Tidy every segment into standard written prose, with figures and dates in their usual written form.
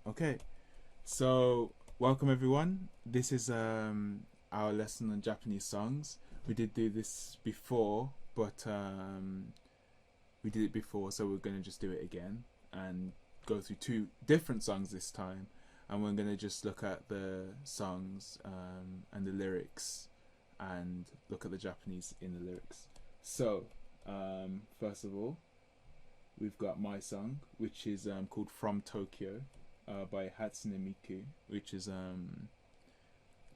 Okay, so welcome everyone. This is our lesson on Japanese songs. We did do this before, but we did it before, so we're gonna just do it again and go through two different songs this time. And we're gonna just look at the songs and the lyrics, and look at the Japanese in the lyrics. So first of all, we've got my song, which is called From Tokyo by Hatsune Miku, which is,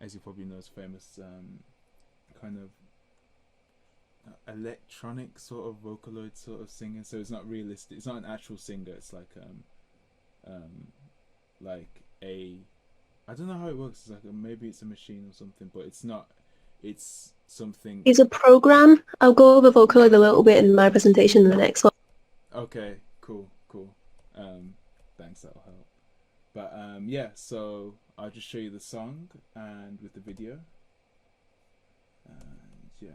as you probably know, is famous kind of electronic sort of Vocaloid sort of singer. So it's not realistic. It's not an actual singer. It's like a, I don't know how it works. It's like maybe it's a machine or something, but it's not. It's something. It's a program. I'll go over Vocaloid a little bit in my presentation in the next one. Okay, cool. Thanks, that'll help. But yeah, so I'll just show you the song and with the video. And yeah.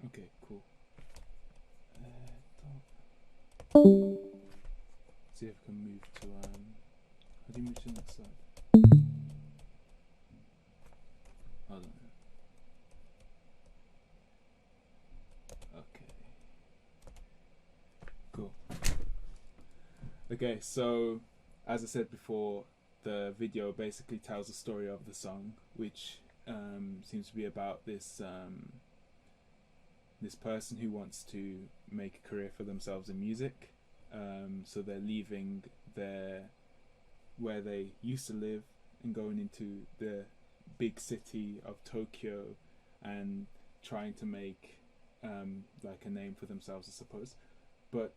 Okay, cool. See if I can move to how do you move to the next slide? I don't know. Okay. Cool. Okay, so as I said before, the video basically tells the story of the song, which seems to be about this this person who wants to make a career for themselves in music. So they're leaving where they used to live and going into the big city of Tokyo and trying to make like a name for themselves, I suppose. But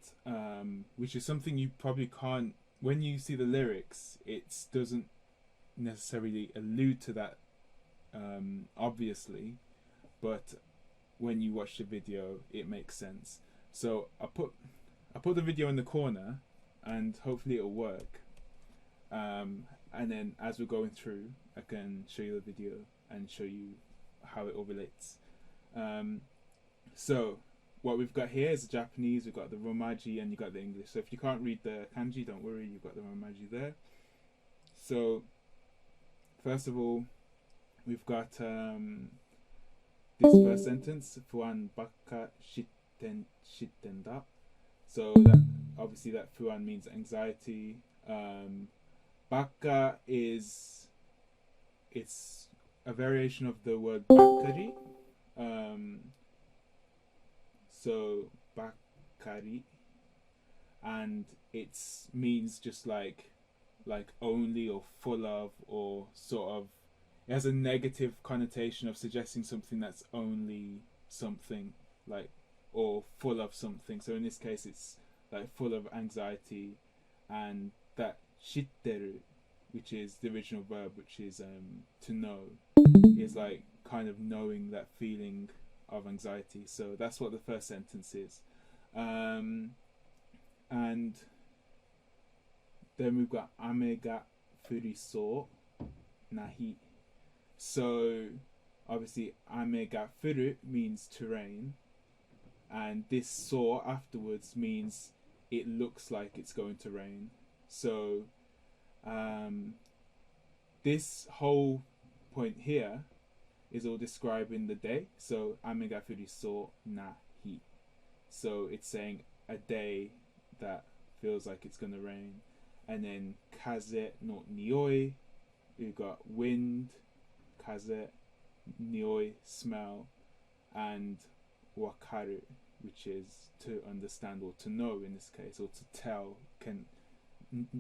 which is something you probably can't, when you see the lyrics, it doesn't necessarily allude to that obviously, but when you watch the video, it makes sense. So I put the video in the corner, and hopefully it'll work. And then as we're going through, I can show you the video and show you how it all relates. So what we've got here is the Japanese, we've got the romaji, and you've got the English. So if you can't read the kanji, don't worry, you've got the romaji there. So first of all, we've got this first sentence, fuan bakka shitten da. So that obviously that fuan means anxiety. Bakka it's a variation of the word bakkari. So bakkari, and it means just like only, or full of, or sort of, it has a negative connotation of suggesting something that's only something, like, or full of something. So in this case it's like full of anxiety. And that shitteru, which is the original verb, which is to know, is like kind of knowing that feeling of anxiety. So that's what the first sentence is. And then we've got ame ga furisou nahi. So obviously ame ga furu means to rain, and this so afterwards means it looks like it's going to rain. So this whole point here is all describing the day. So ame ga furisou nahi. So it's saying a day that feels like it's going to rain. And then kaze no nioi, we've got wind, kaze, nioi, smell, and wakaru, which is to understand or to know in this case, or to tell, can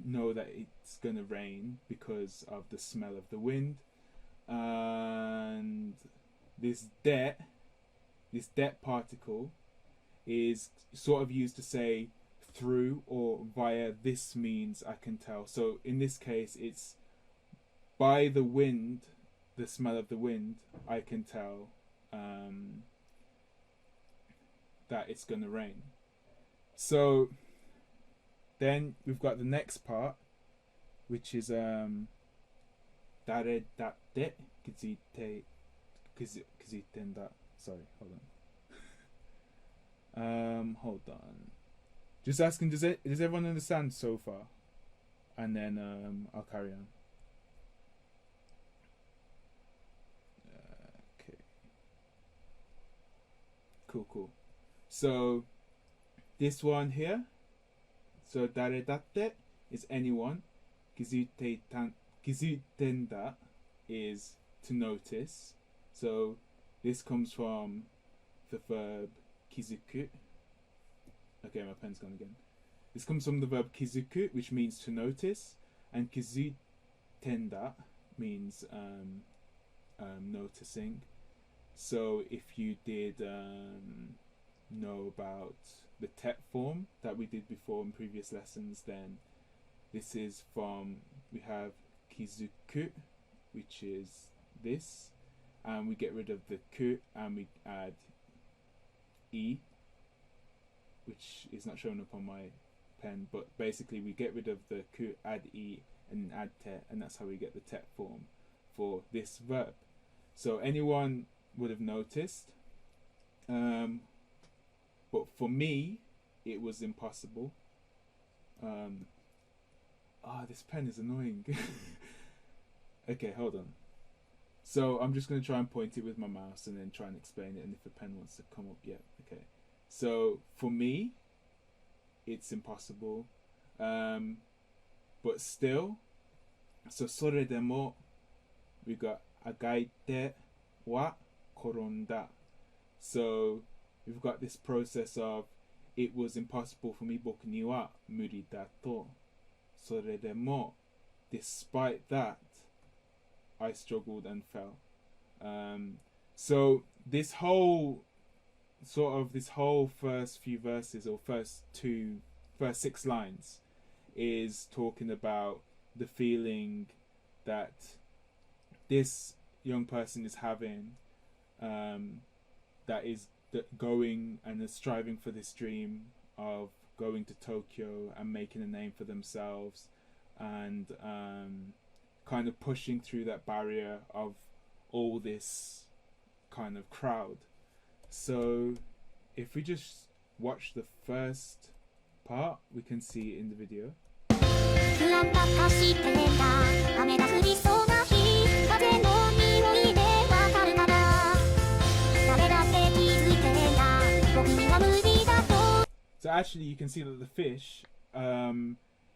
know that it's going to rain because of the smell of the wind. And this det particle is sort of used to say through or via. This means I can tell. So in this case it's by the wind, the smell of the wind, I can tell that it's gonna rain. So then we've got the next part, which is dare datte kizuten da. Sorry, hold on. Just asking, does everyone understand so far? And then I'll carry on. Okay. Cool. So this one here. So dare datte is anyone. Kizuten da is to notice. So this comes from the verb kizuku. Okay, my pen's gone again. This comes from the verb kizuku, which means to notice, and kizuten da means noticing. So if you did know about the tet form that we did before in previous lessons, then this is from, we have kizuku, which is this, and we get rid of the ku and we add e, which is not showing up on my pen, but basically we get rid of the ku, add e, and add te, and that's how we get the tet form for this verb. So anyone would have noticed, but for me it was impossible. This pen is annoying. Okay, hold on. So I'm just going to try and point it with my mouse and then try and explain it, and if the pen wants to come up, yeah, okay. So for me, it's impossible, but still. So sore demo, we got agaite wa koronda. So we've got this process of, it was impossible for me, boku ni wa muri da to. Sore demo, despite that, I struggled and fell. So this whole first few verses, or first 6 lines, is talking about the feeling that this young person is having that is going and is striving for this dream of going to Tokyo and making a name for themselves, and kind of pushing through that barrier of all this kind of crowd. So if we just watch the first part, we can see it in the video. So actually you can see that the fish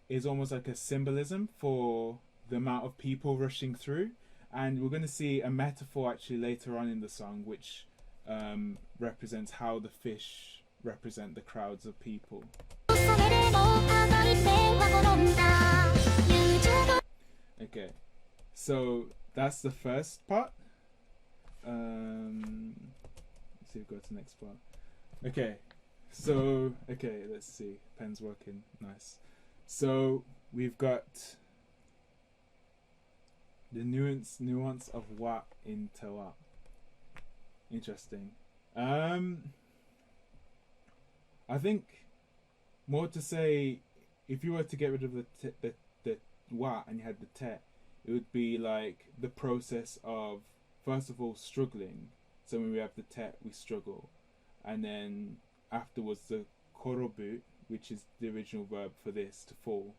is almost like a symbolism for the amount of people rushing through, and we're going to see a metaphor actually later on in the song which represents how the fish represent the crowds of people. Okay, so that's the first part. Let's see if we go to the next part. Okay, so let's see, pen's working, nice. So we've got the nuance of wa into wa. Interesting. I think more to say, if you were to get rid of the wa and you had the te, it would be like the process of, first of all, struggling. So when we have the te, we struggle, and then afterwards the korobu, which is the original verb for this, to fall,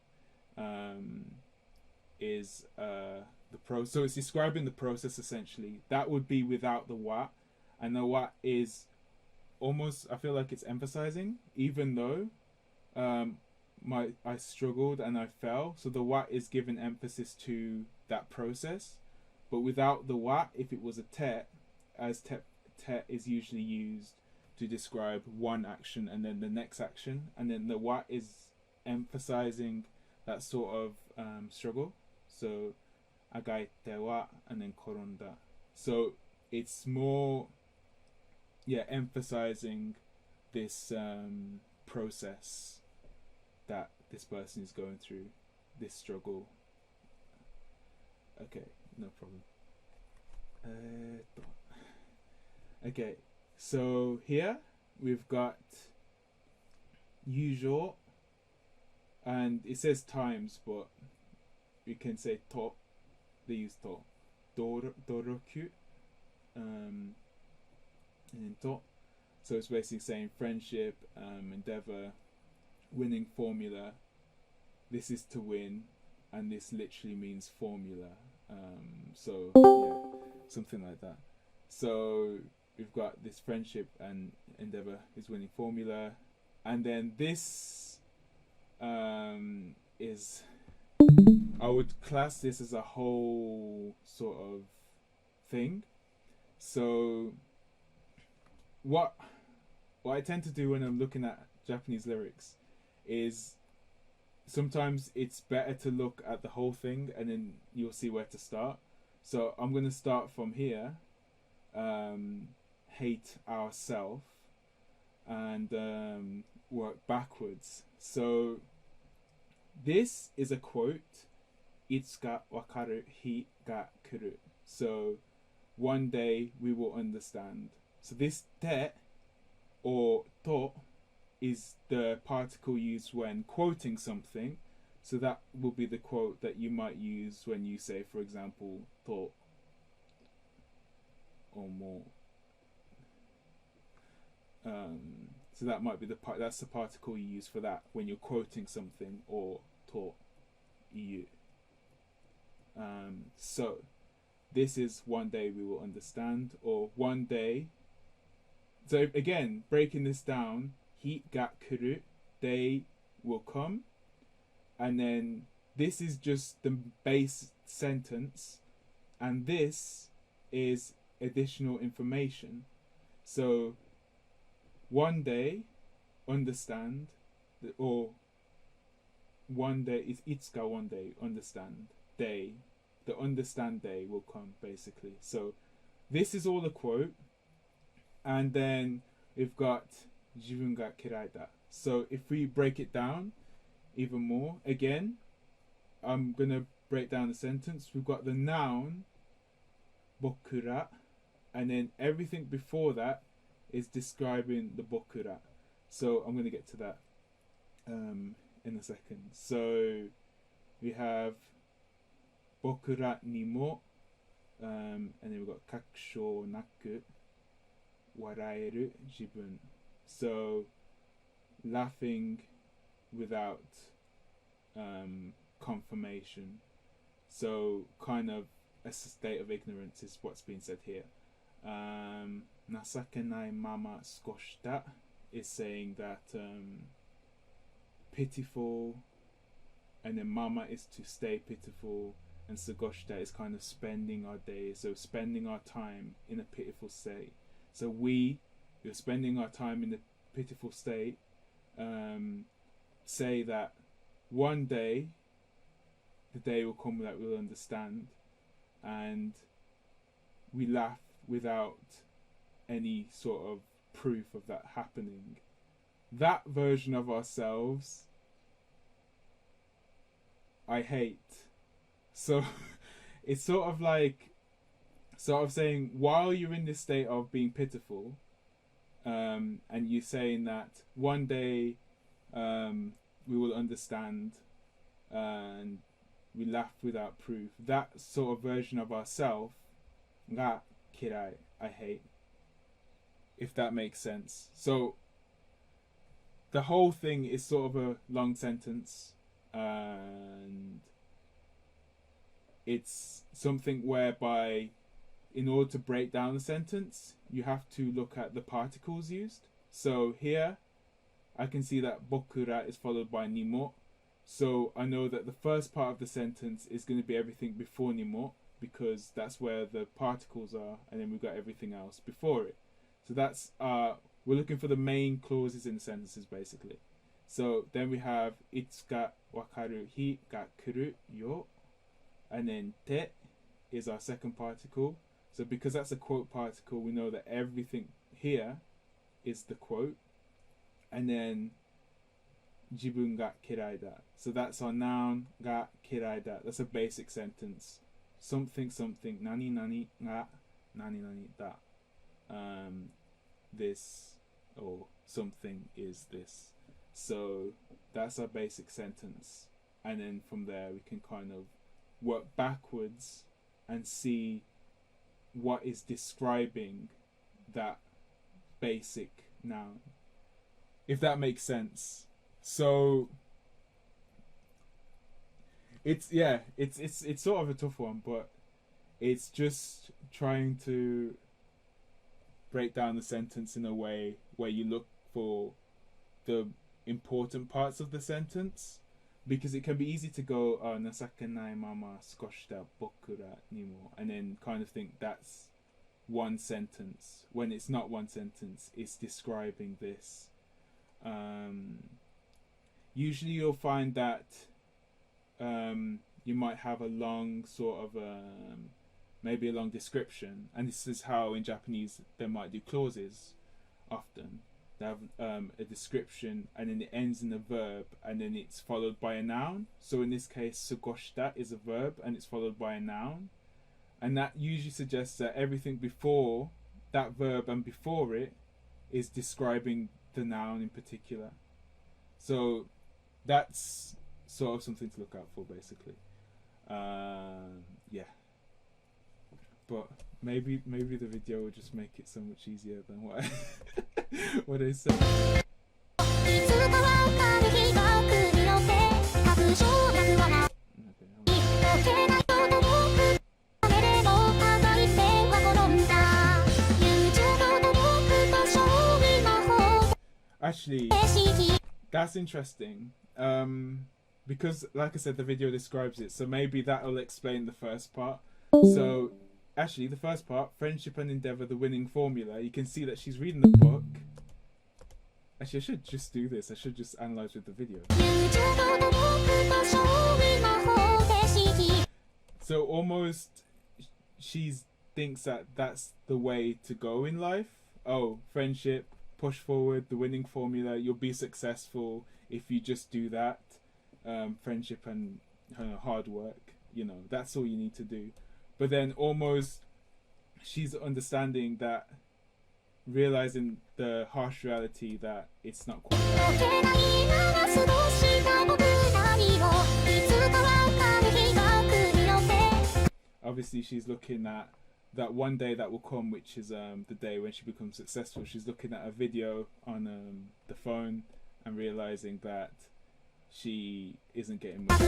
is the so it's describing the process essentially. That would be without the wa, and the wa is almost, I feel like it's emphasizing, even though I struggled and I fell, so the wa is given emphasis to that process. But without the wa, if it was a te, as te is usually used to describe one action and then the next action, and then the wa is emphasizing that sort of struggle. So agaite wa and then koronda. So it's more, emphasizing this process that this person is going through, this struggle. Okay, no problem. Okay, so here we've got usual, and it says times, but we can say to. They use to. Dorokyu, and then to. So it's basically saying friendship, endeavor, winning formula. This is to win, and this literally means formula. So yeah, something like that. So we've got this friendship and endeavor is winning formula, and then this is, I would class this as a whole sort of thing. So what I tend to do when I'm looking at Japanese lyrics is sometimes it's better to look at the whole thing and then you'll see where to start. So I'm going to start from here, hate ourself, and work backwards. So this is a quote, itsuka wakaru hi ga kuru. So one day we will understand. So this te or to is the particle used when quoting something. So that will be the quote that you might use when you say, for example, to or more. So that might be that's the particle you use for that when you're quoting something, or to you. So this is one day we will understand, or one day. So again, breaking this down, hi ga kuru, day will come, and then this is just the base sentence, and this is additional information. So one day, understand, or one day is itsuka, one day, understand, day, the understand day will come, basically. So this is all a quote, and then we've got jibun ga kiraita. So if we break it down even more, again, I'm gonna break down the sentence. We've got the noun bokura, and then everything before that is describing the bokura. So I'm going to get to that in a second. So we have bokura ni mo, and then we've got kakusho naku, waraeru jibun. So laughing without confirmation. So kind of a state of ignorance is what's being said here. Nasakenai mama skoshita is saying that pitiful, and then mama is to stay pitiful, and sagoshita is kind of spending our days, so spending our time in a pitiful state. So we're spending our time in a pitiful state, say that one day the day will come that we'll understand, and we laugh without any sort of proof of that happening. That version of ourselves I hate. So it's sort of like saying, while you're in this state of being pitiful, and you're saying that one day we will understand, and we laugh without proof, that sort of version of ourselves ga kirai, I hate, if that makes sense. So the whole thing is sort of a long sentence, and it's something whereby in order to break down the sentence you have to look at the particles used. So here I can see that bokura is followed by nimo, so I know that the first part of the sentence is going to be everything before nimo, because that's where the particles are, and then we've got everything else before it. So that's we're looking for the main clauses in the sentences basically. So then we have itsu ga wakaru hi ga kuru yo, and then te is our second particle. So because that's a quote particle, we know that everything here is the quote. And then jibun ga kirai da, so that's our noun ga kirai da. That's a basic sentence. Something something nani nani ga nani nani da. This or something is this. So that's our basic sentence, and then from there we can kind of work backwards and see what is describing that basic noun, if that makes sense. So it's sort of a tough one, but it's just trying to break down the sentence in a way where you look for the important parts of the sentence, because it can be easy to go nasakenai mama skoshita bokura nimo, and then kind of think that's one sentence when it's not one sentence, it's describing this. Usually you'll find that you might have a long sort of maybe a long description, and this is how in Japanese they might do clauses often. They have a description, and then it ends in a verb, and then it's followed by a noun. So in this case, sugoshita is a verb, and it's followed by a noun. And that usually suggests that everything before that verb and before it is describing the noun in particular. So that's sort of something to look out for, basically. Yeah. But maybe the video will just make it so much easier than what what I said. Actually, that's interesting. Because like I said, the video describes it, so maybe that'll explain the first part. So actually, the first part, friendship and endeavor, the winning formula, you can see that she's reading the book. Actually, I should just do this. I should just analyze with the video. So almost she thinks that that's the way to go in life. Oh, friendship, push forward, the winning formula, you'll be successful if you just do that. Friendship and hard work, that's all you need to do. But then almost she's understanding that realizing the harsh reality that it's not quite right. Obviously, she's looking at that one day that will come, which is the day when she becomes successful. She's looking at a video on the phone and realizing that she isn't getting much.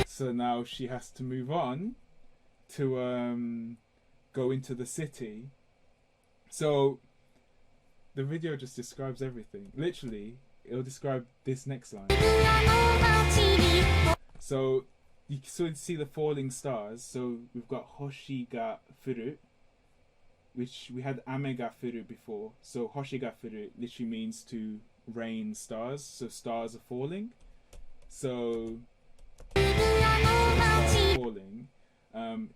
So now she has to move on to go into the city. So the video just describes everything. Literally, it'll describe this next line. So you sort of see the falling stars. So we've got Hoshi ga furu, which we had Ame ga furu before. So Hoshi ga furu literally means to rain stars. So stars are falling. So stars are falling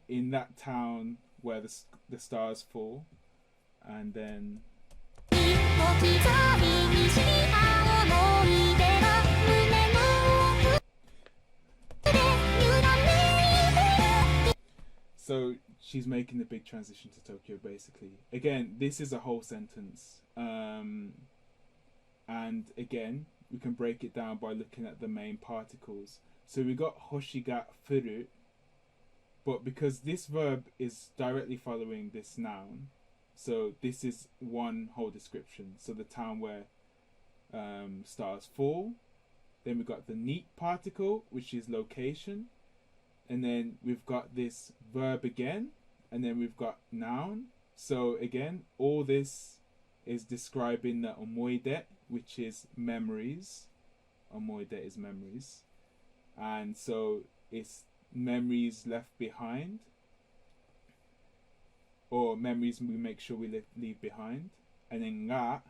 in that town where the stars fall, and then so she's making the big transition to Tokyo, basically. Again, this is a whole sentence, and again we can break it down by looking at the main particles. So we got Hoshi ga furu, but because this verb is directly following this noun, so this is one whole description. So the town where stars fall. Then we've got the neat particle, which is location. And then we've got this verb again. And then we've got noun. So again, all this is describing the omoide, which is memories. Omoide is memories. And so it's memories left behind. Or memories we make sure we leave behind. And then ga.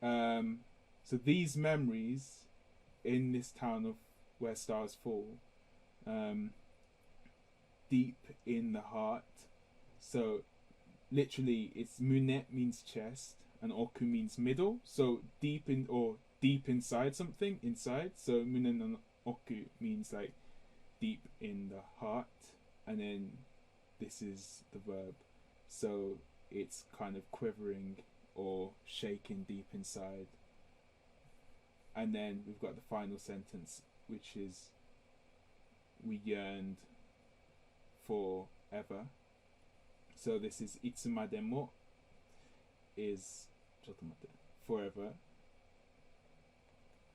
So these memories in this town of where stars fall, deep in the heart. So literally it's mune means chest and oku means middle. So deep in or deep inside something, inside. So mune no oku means like deep in the heart. And then this is the verb. So it's kind of quivering or shaking deep inside. And then we've got the final sentence, which is we yearned forever. So this is itsumademo is forever.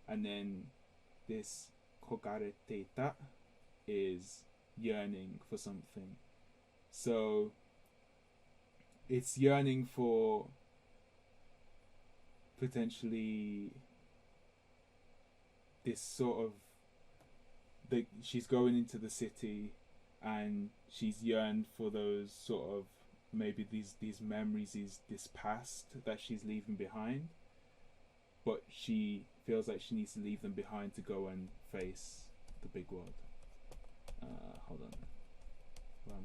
And then this kogareteita is yearning for something. So it's yearning for potentially this sort of she's going into the city and she's yearned for those sort of maybe these memories, this past that she's leaving behind, but she feels like she needs to leave them behind to go and face the big world. Hold on, where am I?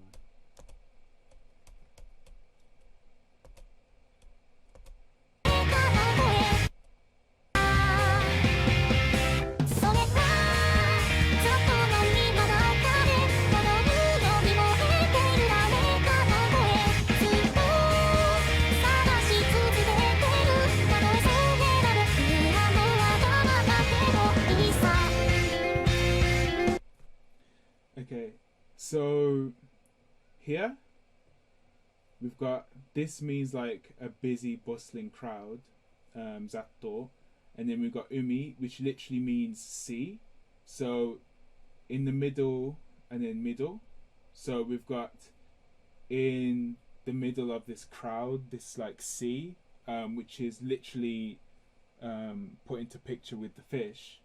Okay, so here we've got, this means like a busy bustling crowd, zatto, and then we've got umi, which literally means sea. So in the middle and then middle, so we've got in the middle of this crowd this like sea, which is literally put into picture with the fish.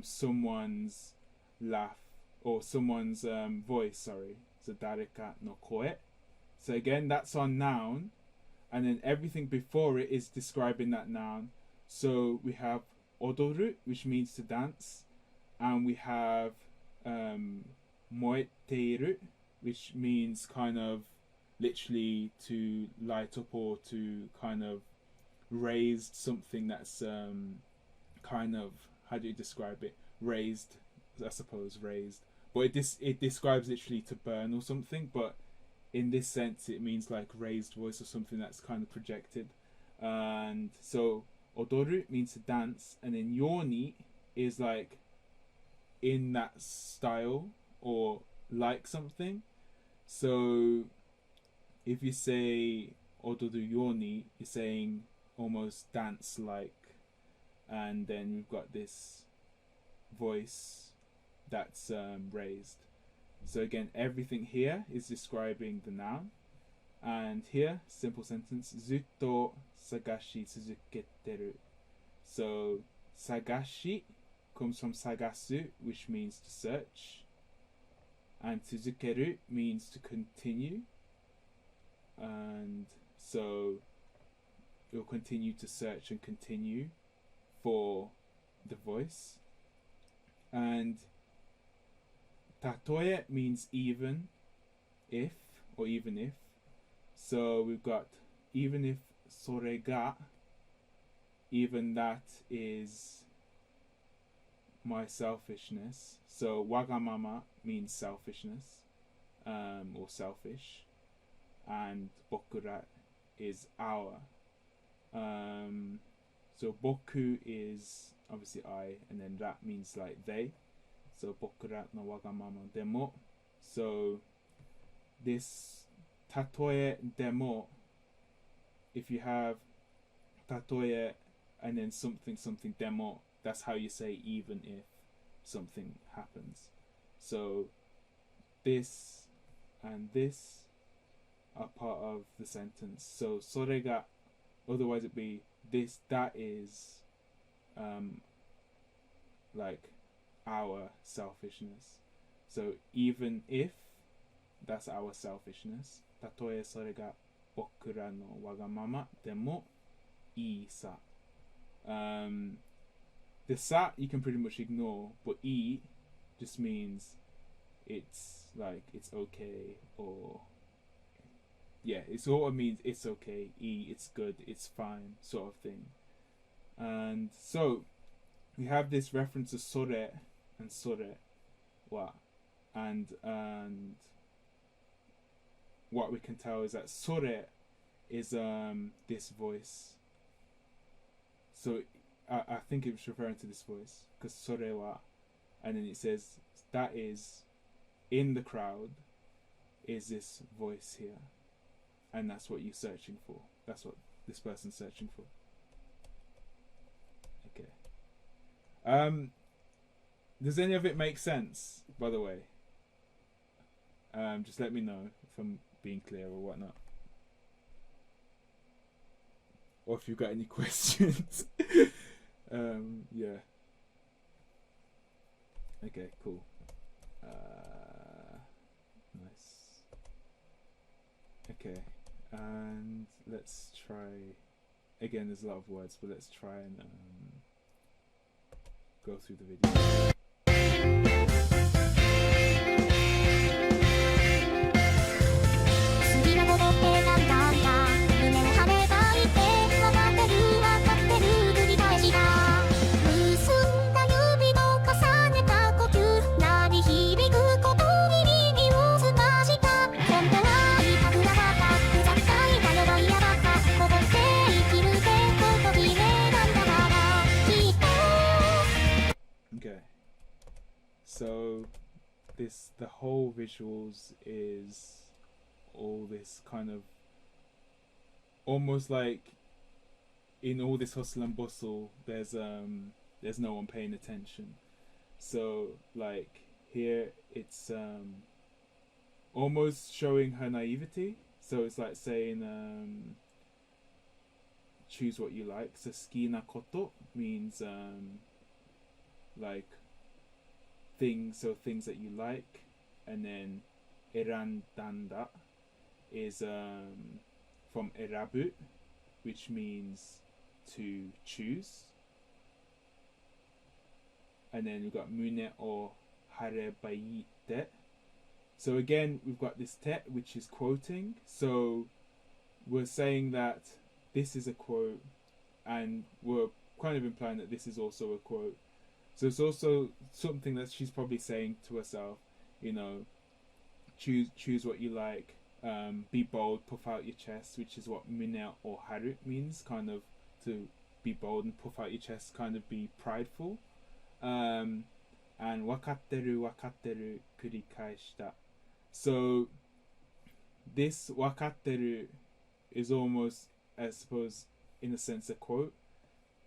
Someone's laugh or someone's voice, sorry. So dareka no koe. So again, that's on noun, and then everything before it is describing that noun. So we have odoru, which means to dance, and we have moeteiru, which means kind of literally to light up or to kind of raise something that's kind of, how do you describe it? Raised I suppose, raised. But it describes literally to burn or something. But in this sense, it means like raised voice or something that's kind of projected. And so odoru means to dance, and then yoni is like in that style or like something. So if you say odoru yoni, you're saying almost dance like, and then we've got this voice that's raised. So again, everything here is describing the noun. And here, simple sentence, zutto sagashi tsuzuketeru. So sagashi comes from sagasu, which means to search, and tsuzukeru means to continue. And so you'll continue to search and continue for the voice. And tatoe means even if, or even if. So we've got even if sore ga, even that is my selfishness. So wagamama means selfishness, or selfish, and bokura is our. So boku is obviously I, and then ra means like they. So bokura no wagamama demo. So this tatoe demo, if you have tatoe and then something demo, that's how you say even if something happens. So this and this are part of the sentence. So sorega, otherwise it'd be this, that is like our selfishness. So even if, that's our selfishness. Tatoe sore ga bokura no wagamama demo ii sa. The sa you can pretty much ignore, but i just means it's like it's okay, or yeah, it's all it means, it's okay, it's good, it's fine, sort of thing. And so we have this reference to sore and sore wa, and what we can tell is that sore is this voice. So I think it was referring to this voice, because sore wa, and then it says that is in the crowd is this voice here, and that's what you're searching for. That's what this person's searching for. Okay. Does any of it make sense, by the way? Just let me know if I'm being clear or whatnot, or if you've got any questions. Yeah. Okay, cool. Nice. Okay, and let's try again. There's a lot of words, but let's try and go through the video. 'Cause the whole visuals is all this kind of almost like in all this hustle and bustle there's no one paying attention. So like here it's almost showing her naivety. So it's like saying choose what you like. So suki na koto means like things, so things that you like, and then erandanda is from erabu, which means to choose. And then we've got mune o harebaite. So again, we've got this te, which is quoting. So we're saying that this is a quote, and we're kind of implying that this is also a quote. So it's also something that she's probably saying to herself, you know, choose what you like, be bold, puff out your chest, which is what Mine or Haru means, kind of to be bold and puff out your chest, kind of be prideful. And wakatteru kurikaeshita. So this wakatteru is almost, I suppose, in a sense, a quote.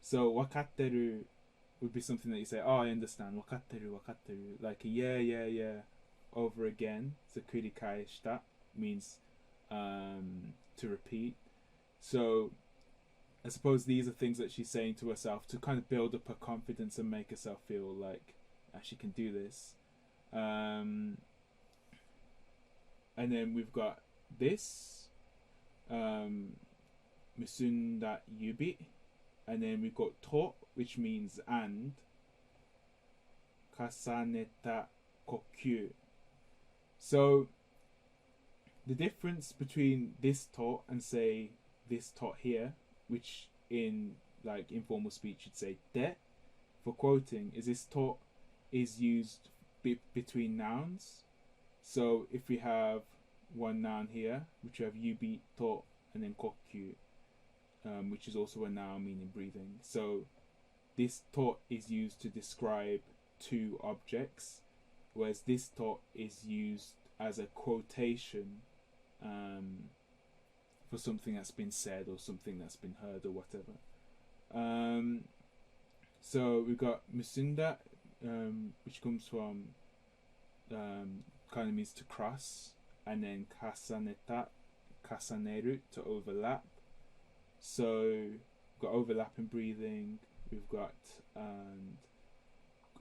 So wakatteru would be something that you say, oh, I understand, wakatteru, like a yeah, over again. So kurikaeshita means to repeat. So I suppose these are things that she's saying to herself to kind of build up her confidence and make herself feel like she can do this. And then we've got this, musunda yubi, and then we've got to, which means and, kasaneta kokyu. So the difference between this to and say this to here, which in like informal speech you'd say de, for quoting, is this to is used between nouns. So if we have one noun here, which we have yubi, to, and then kokyu, which is also a noun meaning breathing. So this to is used to describe two objects, whereas this to is used as a quotation for something that's been said or something that's been heard or whatever. So we've got musunda, which comes from kind of means to cross, and then kasaneta, kasaneru, to overlap. So we've got overlapping breathing, we've got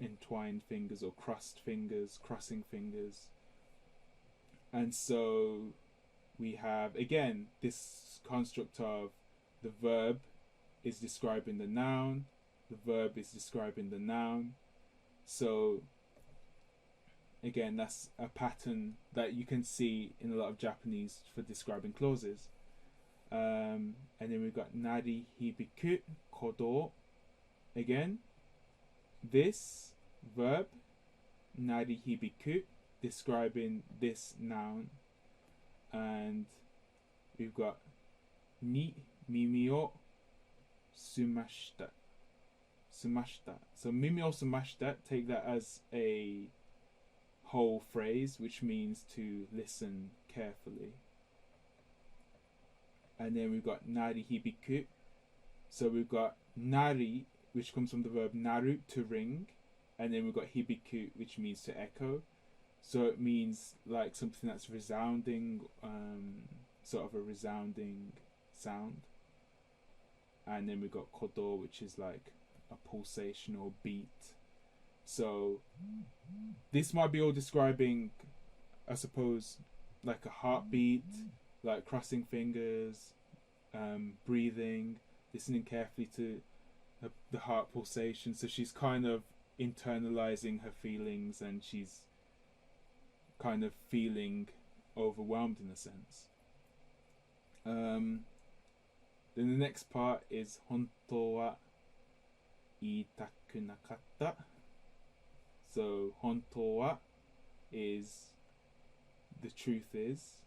entwined fingers or crossed fingers, crossing fingers. And so we have, again, this construct of the verb is describing the noun, the verb is describing the noun. So again, that's a pattern that you can see in a lot of Japanese for describing clauses. And then we've got nari hibiku kodo. Again, this verb, nari hibiku, describing this noun. And we've got ni mimi o sumashita. So mimi o sumashita, take that as a whole phrase, which means to listen carefully. And then we've got nari hibiku. So we've got nari, which comes from the verb naru, to ring, and then we've got hibiku, which means to echo. So it means like something that's resounding, sort of a resounding sound. And then we've got kodo, which is like a pulsation or beat. So this might be all describing, I suppose, like a heartbeat, like crossing fingers, breathing, listening carefully to the heart pulsation. So she's kind of internalizing her feelings, and she's kind of feeling overwhelmed in a sense. Then the next part is hontou wa iitaku nakatta. So hontou wa is the truth is,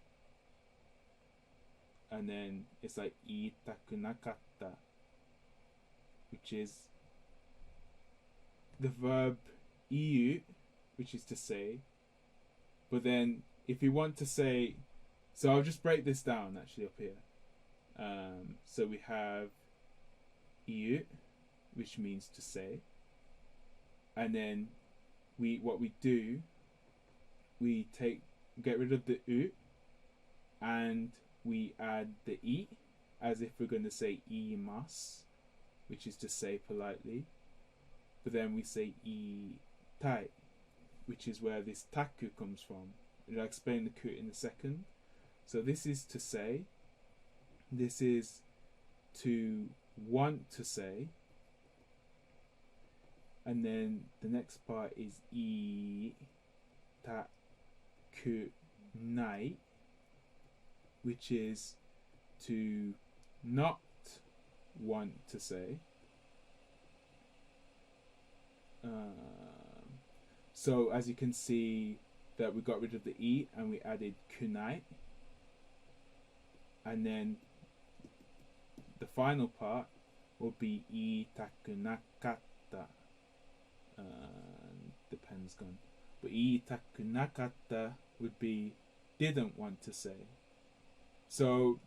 and then it's like iitaku nakatta, which is the verb iu, which is to say. But then if we want to say, so I'll just break this down actually up here. So we have iu, which means to say, and then we get rid of the u, and we add the i, as if we're going to say iimasu, which is to say politely. But then we say itai, which is where this taku comes from. And I'll explain the ku in a second. So this is to say, this is to want to say, and then the next part is itaku nai, which is to not want to say. So as you can see that we got rid of the E and we added kunai. And then the final part will be iitaku nakatta. The pen's gone. But iitaku nakatta would be didn't want to say. So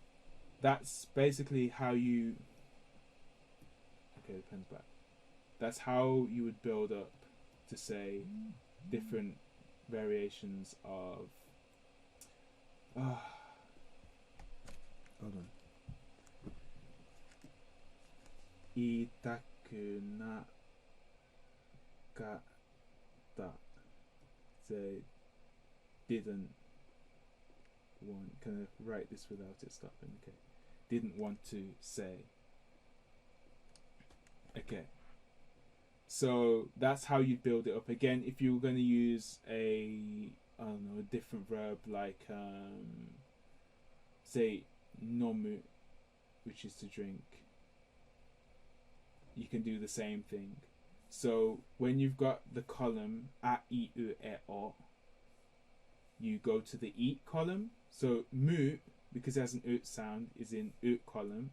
that's basically how you... Okay, the pen's back. That's how you would build up to say different variations of... hold on. Iitaku nakatta. Say didn't want... Can I write this without it stopping? Okay. Didn't want to say. Okay. So that's how you build it up. Again, if you were going to use a different verb like say nomu, which is to drink, you can do the same thing. So when you've got the column a, I, U, E, O, you go to the eat column. So mu, because it has an ut sound, is in ut column.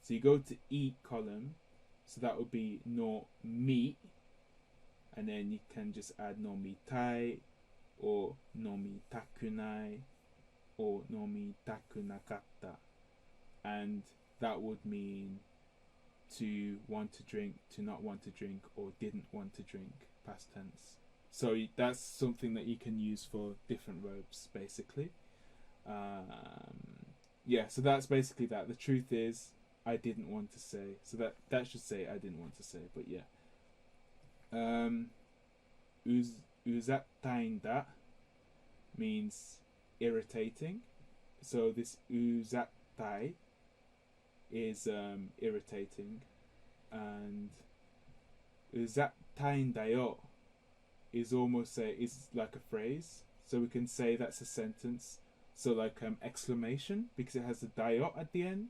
So you go to eat column. So that would be no mi, and then you can just add no mi tai, or no mi takunai, or no mi takunakatta, and that would mean to want to drink, to not want to drink, or didn't want to drink, past tense. So that's something that you can use for different verbs, basically. Yeah, so that's basically that. The truth is, I didn't want to say. So that should say I didn't want to say, but yeah. Uzattainda means irritating. So this uzattai is irritating, and uzattaindayo is almost is like a phrase. So we can say that's a sentence. So like exclamation, because it has a dayo at the end,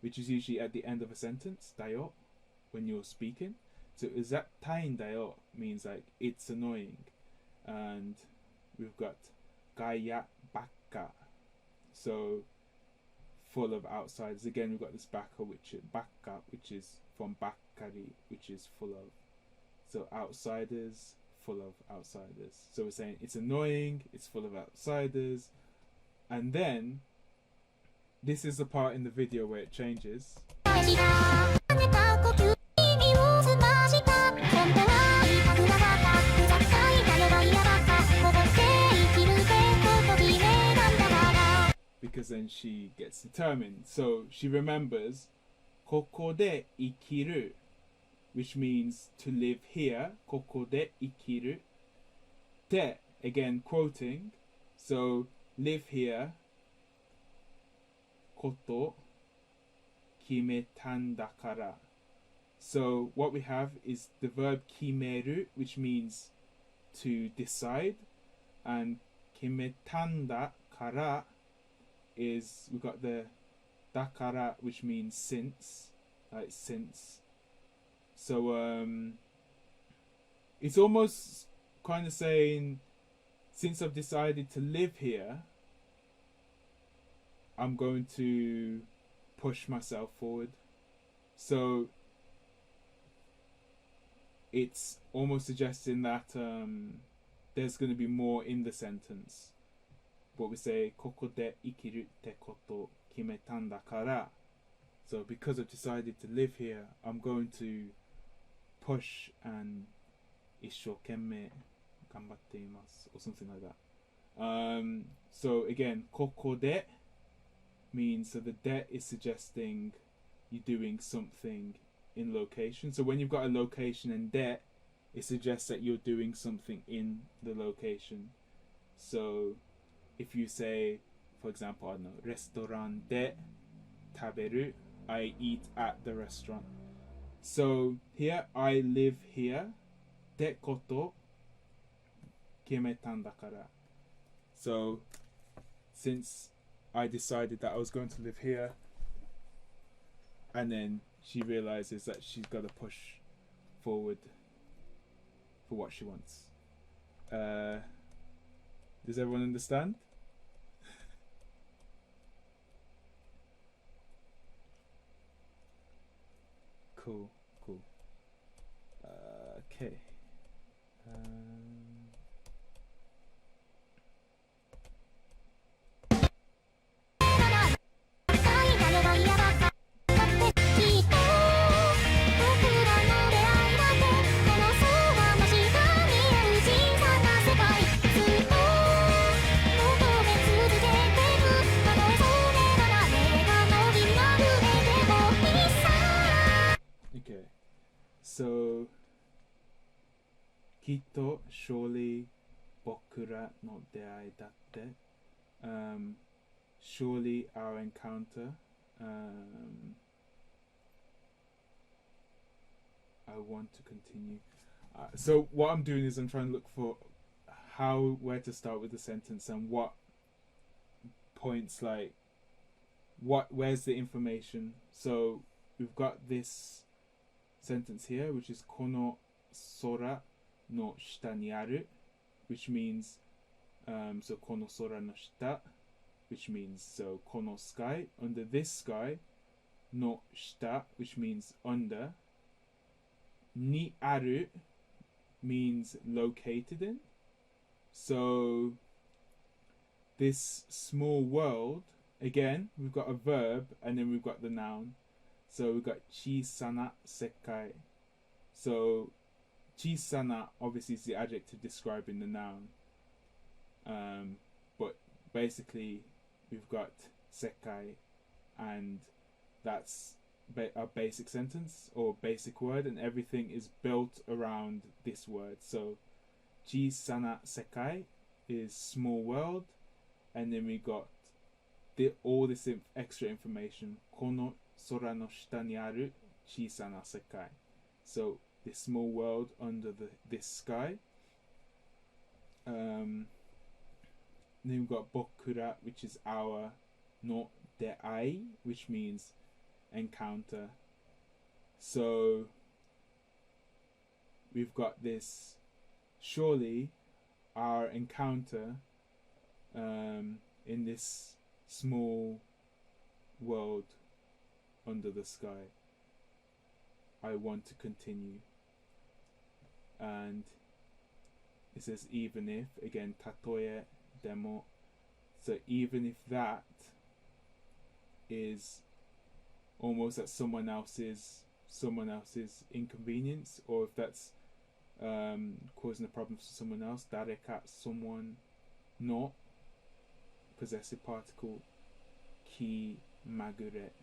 which is usually at the end of a sentence, dayo, when you're speaking. So uzattaindayo means like it's annoying. And we've got gaya bakka, so full of outsiders. Again, we've got this bakka, which is from bakkari, which is full of. So outsiders, full of outsiders. So we're saying it's annoying, it's full of outsiders. And then this is the part in the video where it changes. Because then she gets determined. So she remembers koko de ikiru, which means to live here. Koko de ikiru. Te, again quoting. So live here. Koto kimetan dakara. So what we have is the verb kimeru, which means to decide, and kimetan dakara is, we got the dakara, which means since, like since. So it's almost kind of saying, since I've decided to live here, I'm going to push myself forward. So it's almost suggesting that there's going to be more in the sentence. But we say koko de ikiru te koto kimetan dakara. So because I've decided to live here, I'm going to push and isshokenmei ganbatte imasu, or something like that. So again, koko de means, so the de is suggesting you're doing something in location. So when you've got a location and de, it suggests that you're doing something in the location. So if you say, for example, I don't know, restaurant de taberu, I eat at the restaurant. So here, I live here, de koto kimetan dakara. So since I decided that I was going to live here, and then she realizes that she's got to push forward for what she wants. Does everyone understand? Cool. Okay. Okay. So, きっと surely 僕らの出会いだって surely our encounter I want to continue. So what I'm doing is I'm trying to look for where to start with the sentence and what points, like where's the information. So we've got this sentence here, which is この空の下にある, which means so この空の下, which means so この sky, under this sky, の下, which means under, にある means located in. So this small world, again we've got a verb and then we've got the noun. So we've got 小さな世界. So 小さな obviously is the adjective describing the noun. But basically we've got 世界 and that's a basic sentence or basic word, and everything is built around this word. So 小さな世界 is small world, and then we got all this extra information. この空の下にある小さな世界. So this small world under this sky. Then we've got 僕ら, which is our, の出会い, which means encounter. So we've got this, surely our encounter in this small world under the sky, I want to continue. And it says even if, again たとえでも, so even if that is almost at someone else's inconvenience, or if that's causing a problem for someone else, 誰か someone の possessive particle 気まぐれ,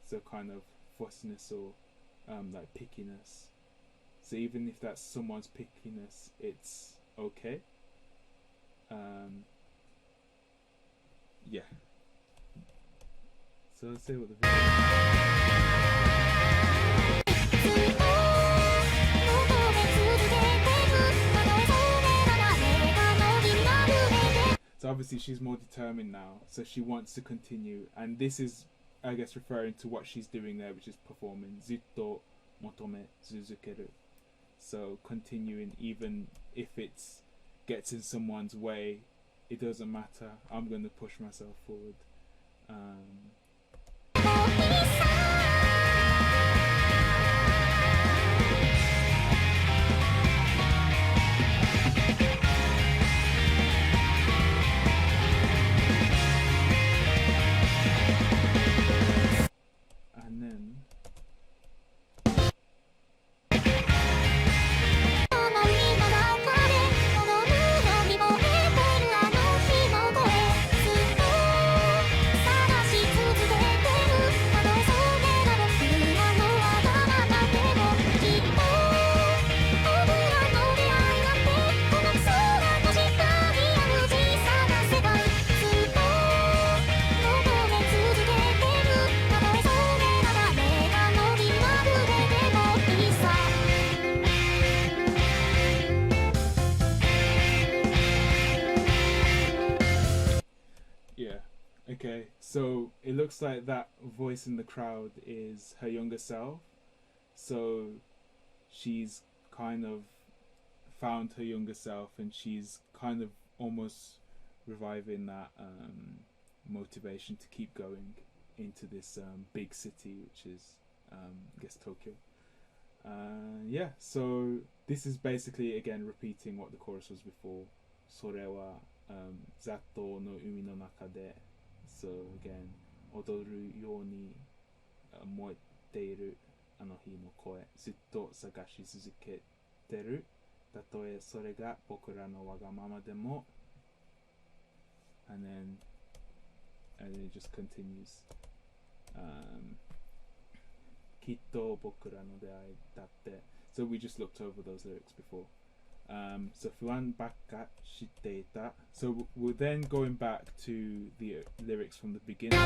so kind of fussiness or like pickiness. So even if that's someone's pickiness, it's okay. Yeah. So let's see what the video is. So obviously she's more determined now, so she wants to continue, and this is, I guess, referring to what she's doing there, which is performing ずっと求め続ける. So continuing, even if it gets in someone's way, it doesn't matter. I'm going to push myself forward. And then okay, so it looks like that voice in the crowd is her younger self. So she's kind of found her younger self, and she's kind of almost reviving that motivation to keep going into this big city, which is I guess Tokyo. Yeah, so this is basically again repeating what the chorus was before. それは雑踏の海の中で So again 踊るように燃えているあの日の声ずっと探し続けてるたとえそれが僕らのわがままでも and then it just continues きっと僕らの出会いだって So we just looked over those lyrics before. So 不安ばっかしていた So we're then going back to the lyrics from the beginning.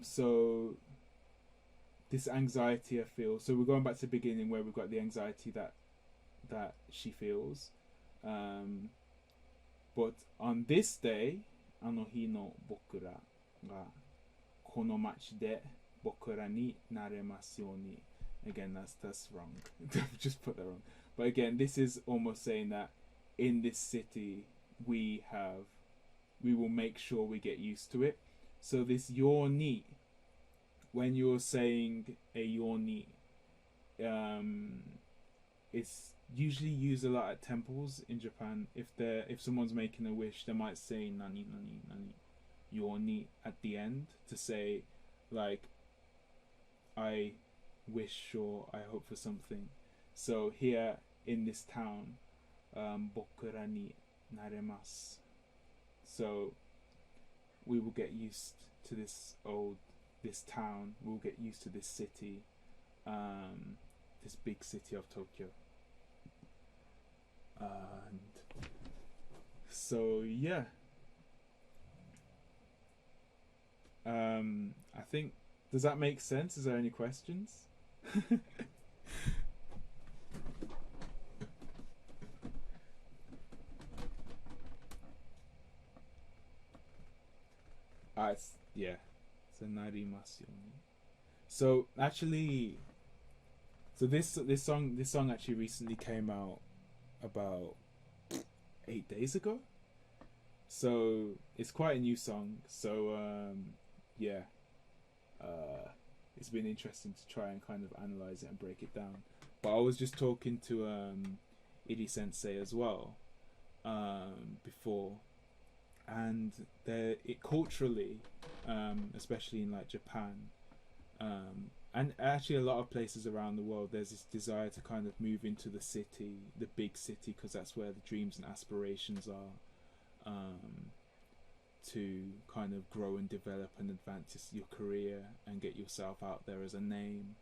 So this anxiety I feel. So we're going back to the beginning where we've got the anxiety that she feels. But on this day, あの日の僕らがこの街で僕らになれますように Again, that's wrong. Just put that wrong. But again, this is almost saying that in this city we will make sure we get used to it. So this yoni, when you're saying a yoni, it's usually used a lot at temples in Japan. If someone's making a wish, they might say nani nani nani yoni at the end to say like I wish or I hope for something. So here in this town, bokura ni naremasu. So we will get used to this town. We'll get used to this city, this big city of Tokyo. And so yeah, I think, does that make sense? Is there any questions? Yeah. So narimasu yoni. So actually, so this song actually recently came out about 8 days ago. So it's quite a new song. So yeah, it's been interesting to try and kind of analyze it and break it down. But I was just talking to Iri Sensei as well before, and culturally, especially in like Japan, and actually a lot of places around the world, there's this desire to kind of move into the city, the big city, because that's where the dreams and aspirations are, to kind of grow and develop and advance your career and get yourself out there as a name.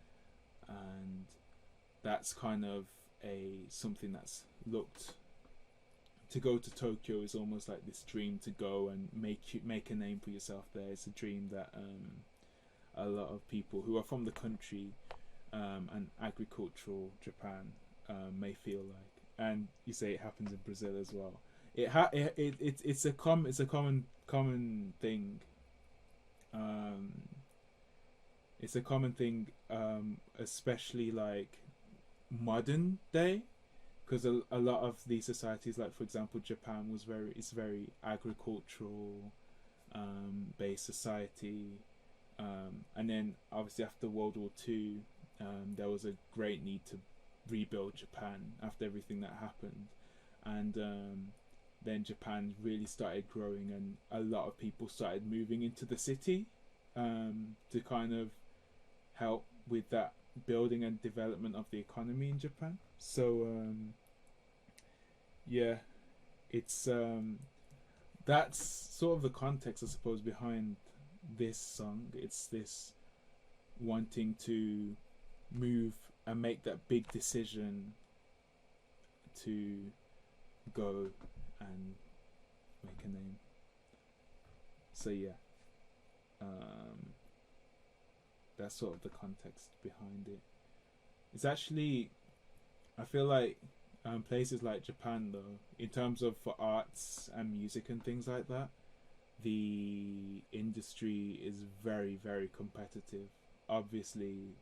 And that's kind of something that's looked to go to Tokyo is almost like this dream to go and make a name for yourself there. It's a dream that a lot of people who are from the country and agricultural Japan may feel like. And you say it happens in Brazil as well. It's a common thing. It's a common thing, especially like modern day, because a lot of these societies, like for example Japan, it's very agricultural based society, and then obviously after World War II, there was a great need to rebuild Japan after everything that happened, and then Japan really started growing, and a lot of people started moving into the city to kind of help with that building and development of the economy in Japan. So yeah, it's that's sort of the context, I suppose, behind this song. It's this wanting to move and make that big decision to go and make a name. So yeah, that's sort of the context behind it. It's actually, I feel like places like Japan though, in terms of for arts and music and things like that, the industry is very, very competitive. Obviously,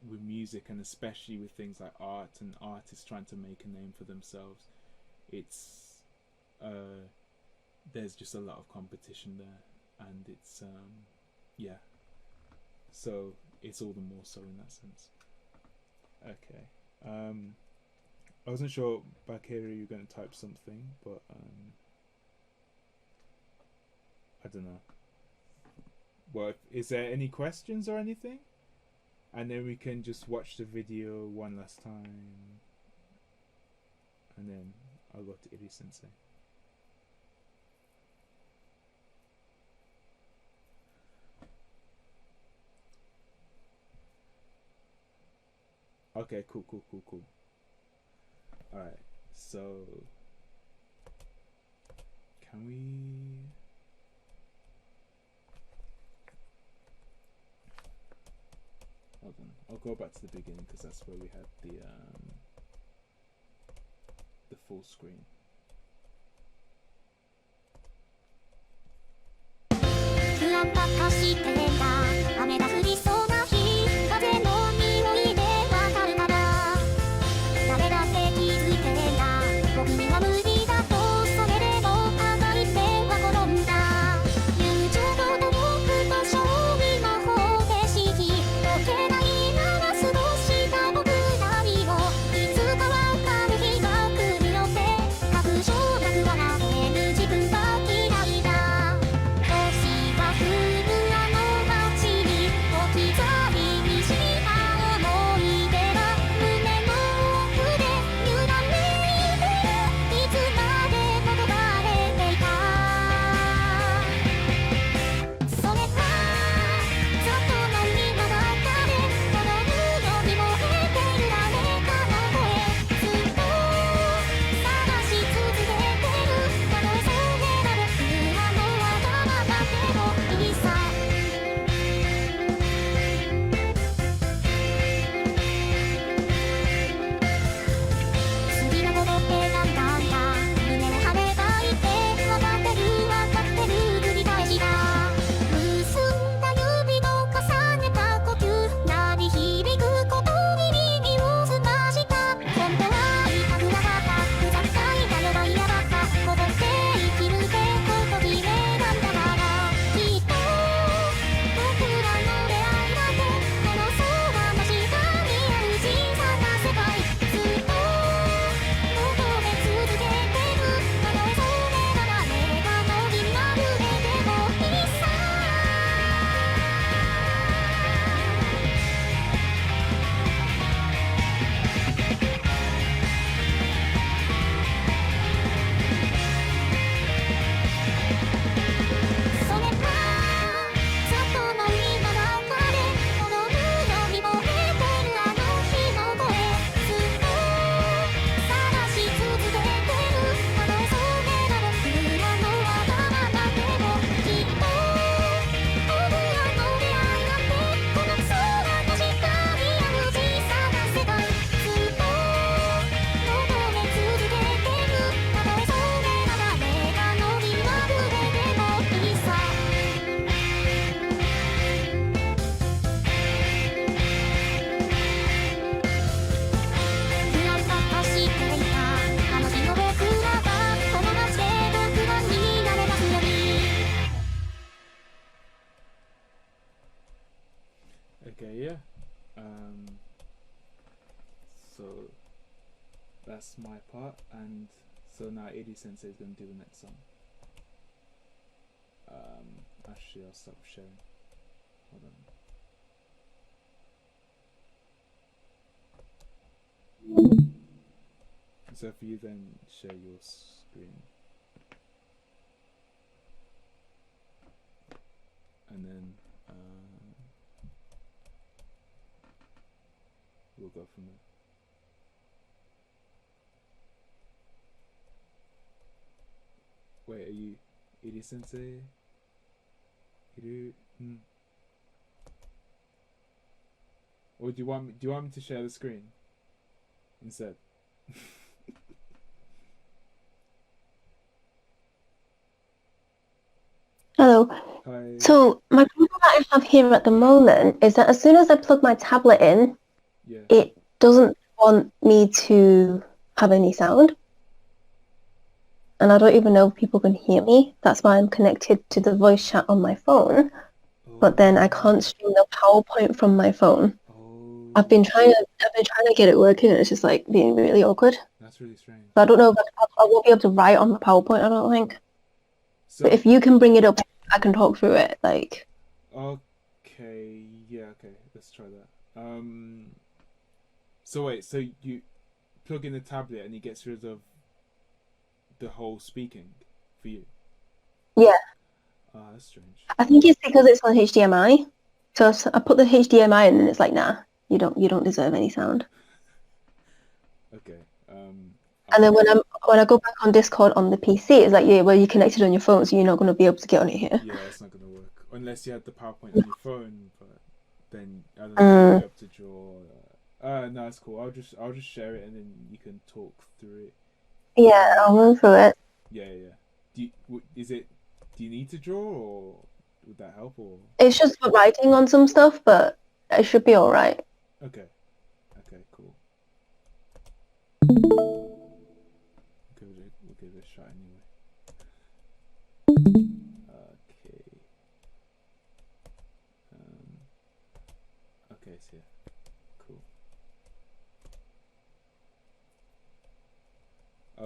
with music, and especially with things like art and artists trying to make a name for themselves, it's there's just a lot of competition there, and it's yeah, so it's all the more so in that sense. Okay, I wasn't sure back here you were going to type something, but I don't know. Well, is there any questions or anything? And then we can just watch the video one last time, and then I'll go to Iri Sensei. Okay, cool. Alright, so can we... Hold on, I'll go back to the beginning because that's where we had the full screen. 不安ばっかしてんだ雨が降りそうな日風の匂いでわかるかな誰だって気づいてんだ僕には無理だとそれでもあがいては転んだ友情と努力と勝利の方程式解けないまま過ごした僕らにもいつかわかる日が来るよって確証なく笑ってる自分が嫌いだ星が降るあの街に置き去りにした思い出が胸の奥で揺らめいてるいつまでも逃れていたそれはずっと何の中でこの布に燃えてる誰かの声ずっと探し続けてるたとえそれが僕らのわがままでもいいさ次のことってなんだんだ胸をはねたいてわかってる繰り返しだ結んだ指の重ねた呼吸鳴り響くことに耳を澄ました本当は言いたくなかった不雑いだよば嫌だったこぼって生きるってこと決めなんだからきっと僕らの出会いだってこの空の下にある小さな世界ずっと求め続けてるたとえそれが誰かの気になるでもいいさそれはずっとの今中でこの布に燃えてるあの日の声ずっと探し続けてるたとえそれが僕らのわがままでもきっと僕らの出会いなんてこの空の下にある小さな世界ずっと求め続けてるたとえそれが誰かの気になるでもいいさ不安ばっかしていたあの日の僕らがこの街で特番になれますように Okay, yeah. So that's my part, and so now Iri Sensei is going to do the next song. Actually, I'll stop sharing. Hold on. So if you then share your screen, and then we'll go from there. Wait, are you Iri Sensei? Hiru? Or do you want me to share the screen instead? Hi. So my problem that I have here at the moment is that as soon as I plug my tablet in, Yeah. it doesn't want me to have any sound. And I don't even know if people can hear me. That's why I'm connected to the voice chat on my phone. But then I can't stream the PowerPoint from my phone. Oh. I've been trying to get it working, and it's just like being really awkward. That's really strange. So I don't know if I won't be able to write on the PowerPoint. I don't think. So, But if you can bring it up, I can talk through it. Like. okay, yeah, okay, let's try that. So wait, so you plug in the tablet and it gets rid of the whole speaking for you? Yeah. Ah, that's strange. I think it's because it's on HDMI. So I put the HDMI in, and it's like, nah, you don't deserve any sound. Okay. And then when I go back on Discord on the PC, it's like, yeah, well, you're connected on your phone, so you're not going to be able to get on it here. Yeah, it's not gonna work unless you had the PowerPoint on your phone. But then I don't know if you'll be able to draw. No, it's cool. I'll just share it and then you can talk through it. Yeah, I'll run through it. Yeah. Do you need to draw, or would that help, or? It's just for writing on some stuff, but it should be all right. Okay, cool. We'll give it a shot anyway. Okay. Okay, so yeah, cool.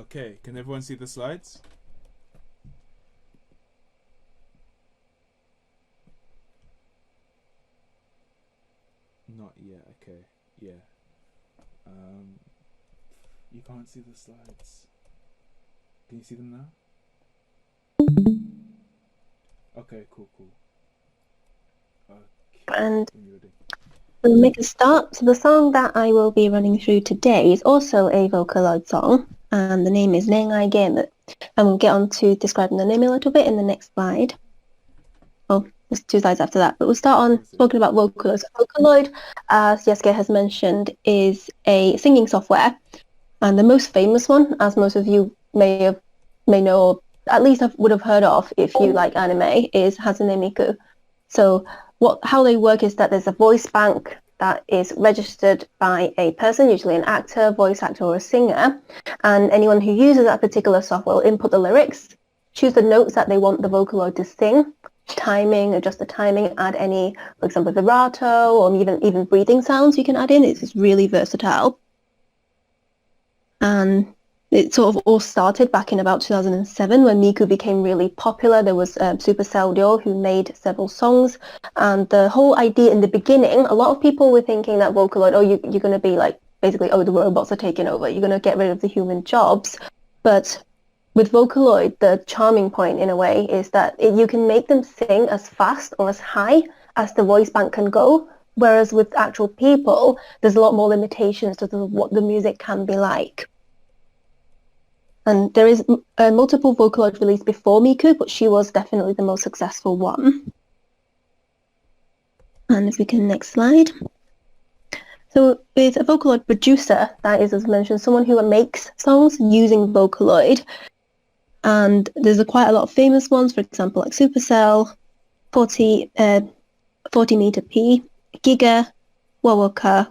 Okay, can everyone see the slides? Not yet. Okay, yeah. You can't see the slides. Can you see them now? Okay, cool. Okay. And When you're ready. we'll make a start. So the song that I will be running through today is also a Vocaloid song, and the name is Ren'ai Game. And we'll get on to describing the name a little bit in the next slide. Oh, there's 2 slides after that. But we'll start on talking about Vocaloid. So Vocaloid, as Jeske has mentioned, is a singing software. And the most famous one, as most of you may know, or at least would have heard of if you like anime, is初音ミク. So how they work is that there's a voice bank that is registered by a person, usually an actor, voice actor, or a singer. And anyone who uses that particular software will input the lyrics, choose the notes that they want the Vocaloid to sing, timing, adjust the timing, add any, for example, vibrato, or even breathing sounds you can add in. It's really versatile. And it sort of all started back in about 2007 when Miku became really popular. There was Supercell Dio who made several songs. And the whole idea in the beginning, a lot of people were thinking that Vocaloid, you're going to be like, basically, the robots are taking over. You're going to get rid of the human jobs. But with Vocaloid, the charming point in a way is that you can make them sing as fast or as high as the voice bank can go. Whereas with actual people, there's a lot more limitations to what the music can be like. And there is multiple Vocaloid released before Miku, but she was definitely the most successful one. And if we can, next slide. So with a Vocaloid producer, that is, as mentioned, someone who makes songs using Vocaloid. And there's quite a lot of famous ones, for example, like Supercell, 40 Meter P, Giga, Wawaka,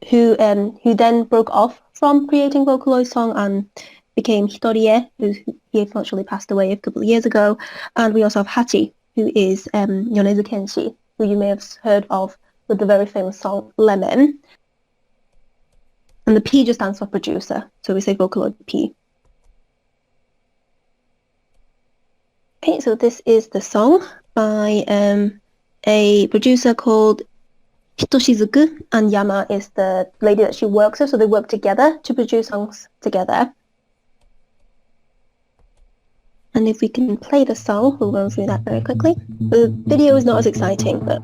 who then broke off from creating Vocaloid song and became Hitoriye, he unfortunately passed away a couple of years ago. And we also have Hachi, who is Yonezu Kenshi, who you may have heard of with the very famous song Lemon. And the P just stands for producer, so we say Vocaloid P. Okay, so this is the song by a producer called Hitoshizuku, and Yama is the lady that she works with, so they work together to produce songs together. And if we can play the song, we'll run through that very quickly. The video is not as exciting, but...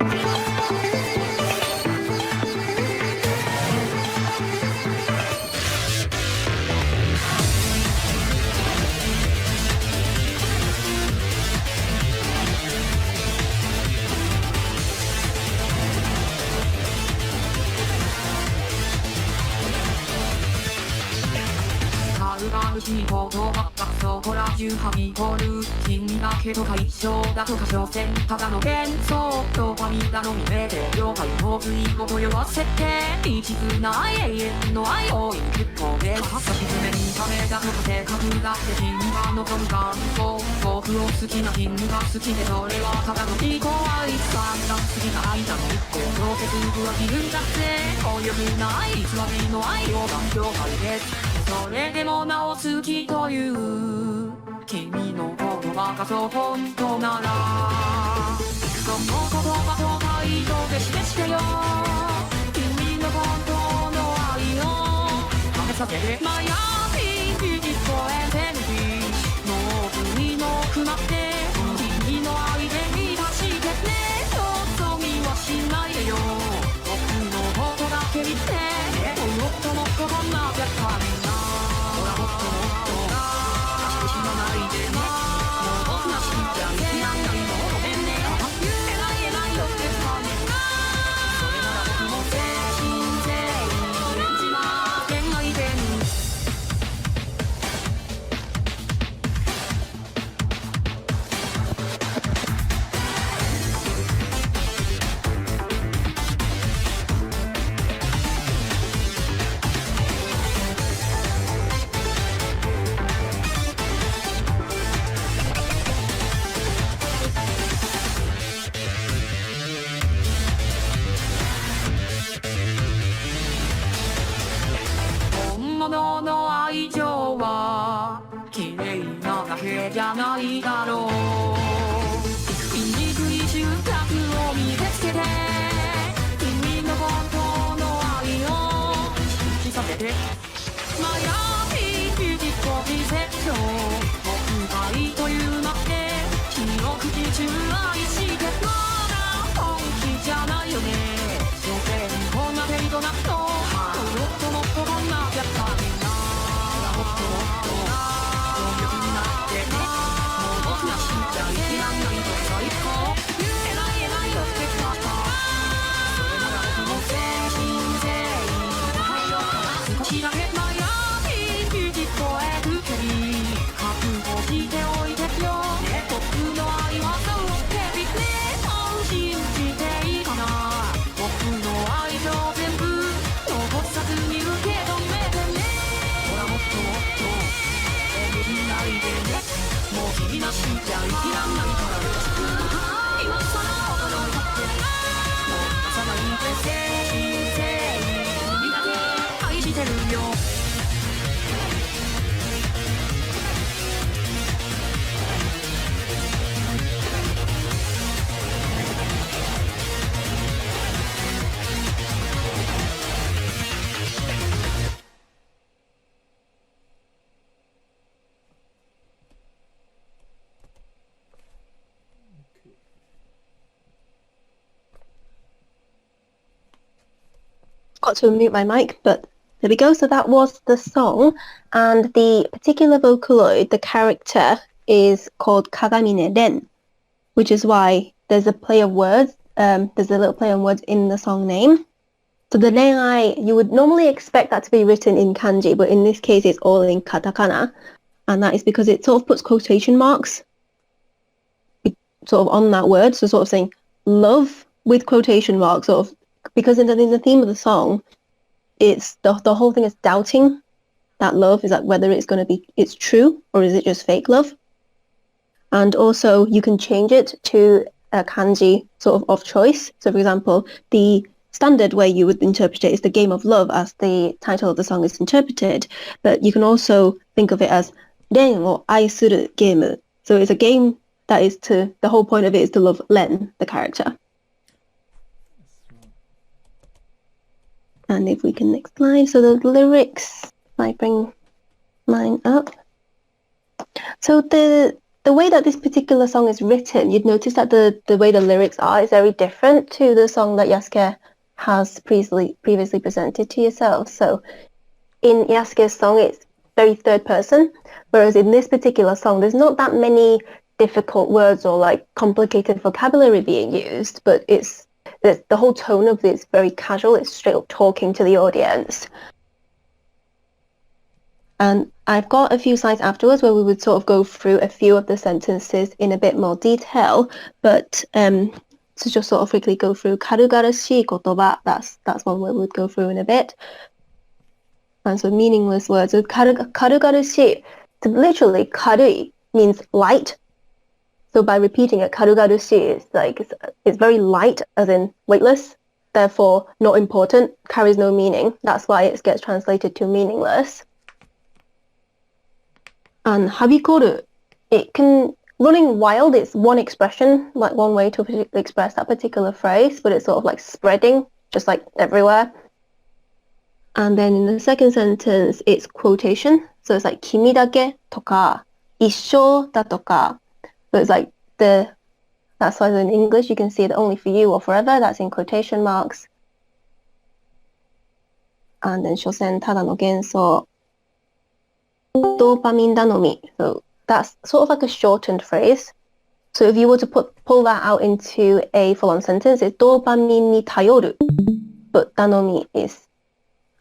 眩しいことばっかそこら中はびこる君だけとか一緒だとか所詮ただの幻想ドパミンだの見めて了解もついごと酔わせて一途な永遠の愛を一歩で差し詰めにためだとか性格だって君が望む願望僕を好きな君が好きでそれはただの自己愛散々好きな愛だの一個プロセスは自分だってこういうない偽りの愛を断境解決それでもなお好きという君の言葉がそう本当ならその言葉と態度で示してよ君の本当の愛を食べさせてマイアピー聞こえてるしもう君のくまって君の愛で満たしてね望みはしないでよ僕のことだけ見てもっともっとこんな絶対なほらもっともっと死なないでねもう僕が死んじゃいけないのごめんね言えないよって感じそれなら僕も精神性に演じま恋愛ゲーム本物の愛情は綺麗なだけじゃないだろう醜い収穫を見せつけて君の本当の愛を引きさせてマイアピーキューティッコビセッション僕愛というまって四六時中愛してまだ本気じゃないよね所詮こんな程度な人もっともっとこんなやったみんなもっともっと強力になってねもう僕が死んじゃいけないと最高言えないよって言ったそれなら僕も精神性に少しだけマイアピー聞こえるけり覚悟しておいてよ僕の愛はそうってびっくり信じていいかな僕の愛情全部残さずに受け止めてねほらもっともっと遠慮しないでねもう君なしじゃ生きらんないからよろしく今さら驚いたってもう朝がいいって精神性に君だけ愛してるよGot to unmute my mic, but there we go. So that was the song, and the particular Vocaloid, the character, is called Kagamine Ren, which is why there's a play of words. There's a little play on words in the song name. So the Ren'ai, you would normally expect that to be written in kanji, but in this case it's all in katakana, and that is because it sort of puts quotation marks sort of on that word, so sort of saying love with quotation marks, sort of, because in the theme of the song, it's the whole thing is doubting that love is like whether it's true or is it just fake love. And also you can change it to a kanji sort of choice. So for example, the standard way you would interpret it is the game of love as the title of the song is interpreted, but you can also think of it as Ren or ai suru game. So it's a game that is the whole point of it is to love Ren, the character. And if we can next slide, so the lyrics, I bring mine up. So the way that this particular song is written, you'd notice that the way the lyrics are is very different to the song that Yasuke has previously presented to yourself. So in Yasuke's song, it's very third person, whereas in this particular song, there's not that many difficult words or like complicated vocabulary being used, but the whole tone of it is very casual. It's straight up talking to the audience. And I've got a few slides afterwards where we would sort of go through a few of the sentences in a bit more detail, but to just sort of quickly go through 軽々しい言葉, that's one word we'd go through in a bit. And so meaningless words. So 軽々しい, so literally 軽い means light. So by repeating it, 軽々しい is like it's very light, as in weightless, therefore not important, carries no meaning. That's why it gets translated to meaningless. And はびこる, it can running wild. It's one expression, like one way to express that particular phrase, but it's sort of like spreading, just like everywhere. And then in the second sentence, it's quotation. So it's like 君だけとか一緒だとか. So it's like that's why in English you can see the only for you or forever. That's in quotation marks. And then 所詮ただの幻想. ドーパミン頼み. So that's sort of like a shortened phrase. So if you were to pull that out into a full-on sentence, it's ドーパミンに頼る. But 頼み is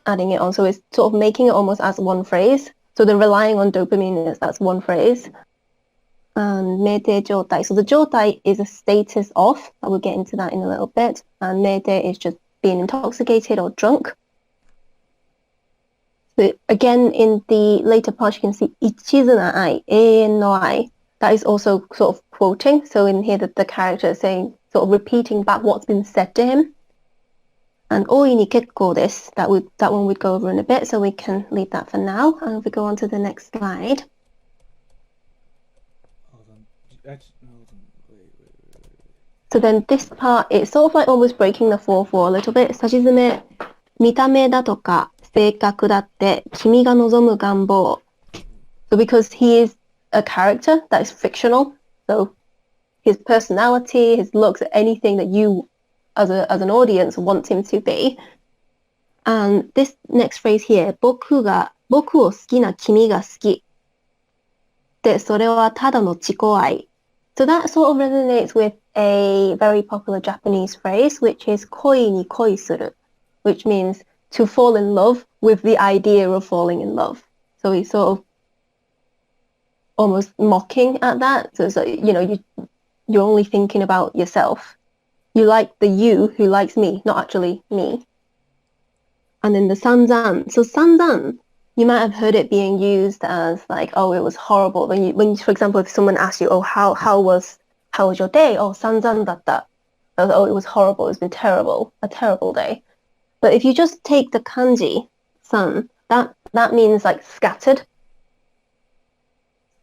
adding it on. So it's sort of making it almost as one phrase. So the relying on dopamine that's one phrase. And 酩酊状態. So the 状態 is a status of. I will get into that in a little bit. And 酩酊 is just being intoxicated or drunk. So again, in the later part, you can see 一途な愛, 永遠の愛. That is also sort of quoting. So in here, the character is saying, sort of repeating back what's been said to him. And 大いに結構です. That one we'd go over in a bit, so we can leave that for now. And we go on to the next slide. Wait. So then this part, it's sort of like almost breaking the 4-4 a little bit. さしずめ、見た目だとか、性格だって君が望む願望. So because he is a character that is fictional, so his personality, his looks, anything that you as an audience want him to be. And this next phrase here, 僕を好きな君が好き. で、それはただの自己愛. So that sort of resonates with a very popular Japanese phrase, which is 恋に恋する, which means to fall in love with the idea of falling in love. So he's sort of almost mocking at that. So it's like, you're only thinking about yourself. You like the you who likes me, not actually me. And then the sanzan. So sanzan, you might have heard it being used as like, oh, it was horrible. When for example, if someone asks you, oh, how was your day? Oh, sanzan datta. Oh, it was horrible. It's been terrible. A terrible day. But if you just take the kanji, san, that means like scattered.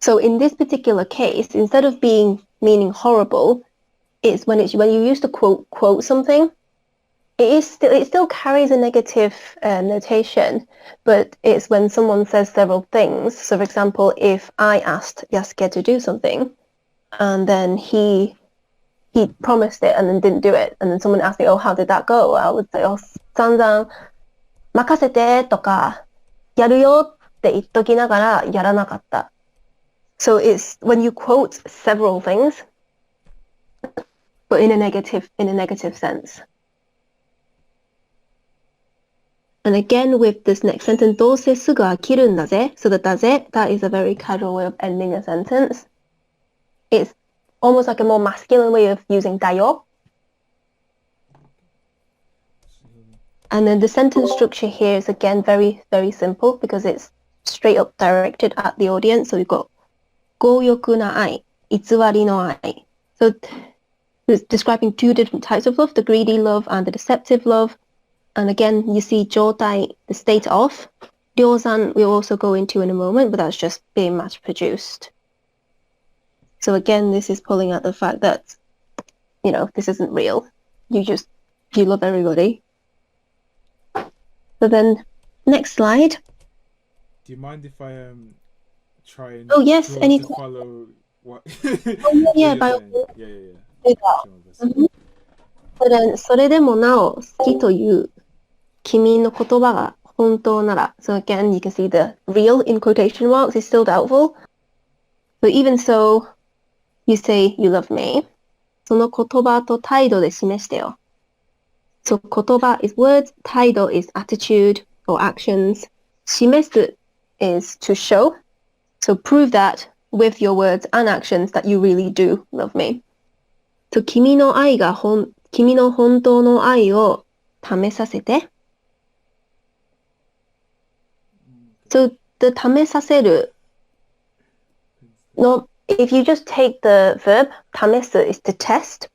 So in this particular case, instead of meaning horrible, it's when you use to quote something, it still carries a negative notation, but it's when someone says several things. So for example, if I asked Yasuke to do something, and then he promised it and then didn't do it, and then someone asked me, oh, how did that go? I would say, oh, 散々任せてとかやるよって言っときながらやらなかった. So it's when you quote several things, but in a negative sense. And again with this next sentence, どうせすぐ飽きるんだぜ. So the だぜ, that is a very casual way of ending a sentence. It's almost like a more masculine way of using だよ. And then the sentence structure here is again very, very simple because it's straight up directed at the audience. So we've got 強欲な愛, 偽りの愛. So it's describing two different types of love, the greedy love and the deceptive love. And again, you see 状態, the state of. 量産 we'll also go into in a moment, but that's just being mass produced. So again, this is pulling out the fact that, this isn't real. You love everybody. So then, next slide. Do you mind if I try and oh yes, any to follow what? yeah, by all means. Do that. それでもなお好きという君の言葉が本当なら. So again, you can see the real in quotation marks is still doubtful. So even so, you say you love me. その言葉と態度で示してよ. So 言葉 is words, 態度 is attitude or actions. 示す is to show. So prove that with your words and actions that you really do love me. So 君の本当の愛を試させて。So the 試させる no, if you just take the verb 試す is to test,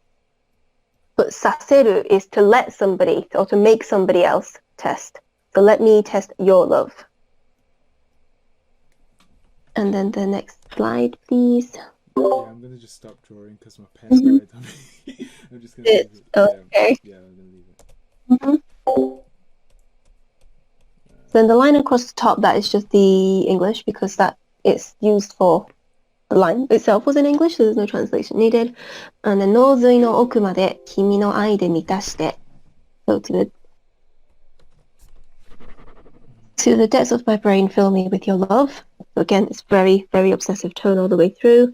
but させる is to let somebody or to make somebody else test. So let me test your love. And then the next slide, please. Yeah, I'm gonna just stop drawing because my pen's right on me. I'm just gonna leave it. Okay. Yeah, I'm gonna leave it. Then the line across the top, that is just the English because that is used for the line itself was in English, so there's no translation needed. And then 脳髄の奥まで君の愛で満たして。So to the depths of my brain, fill me with your love. So again, it's very, very obsessive tone all the way through.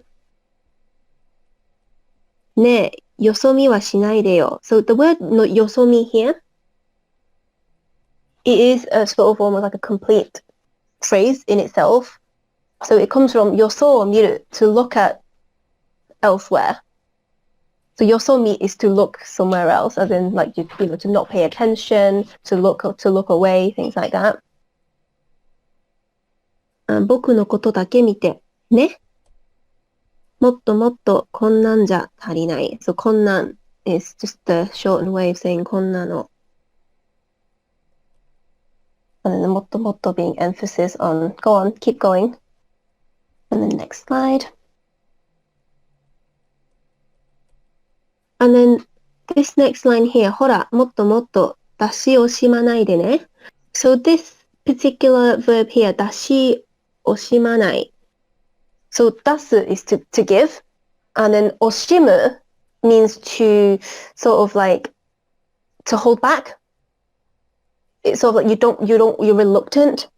ねえ、よそ見はしないでよ. So the word のよそ見 here, it is a sort of almost like a complete phrase in itself. So it comes from よそを見る to look at elsewhere. So よそ見 is to look somewhere else, as in like you know to not pay attention, to look away, things like that. 僕のことだけ見てね。もっともっとこんなんじゃ足りない。So こんなん is just the shortened way of saying こんなの。And then the もっともっと being emphasis on go on, keep going. And then next slide. And then this next line here, ほら、もっともっと出し惜しまないでね。So this particular verb here, 出し惜しまない。So 出す is to give. And then 惜しむ means to sort of like to hold back. It's sort of like you're reluctant.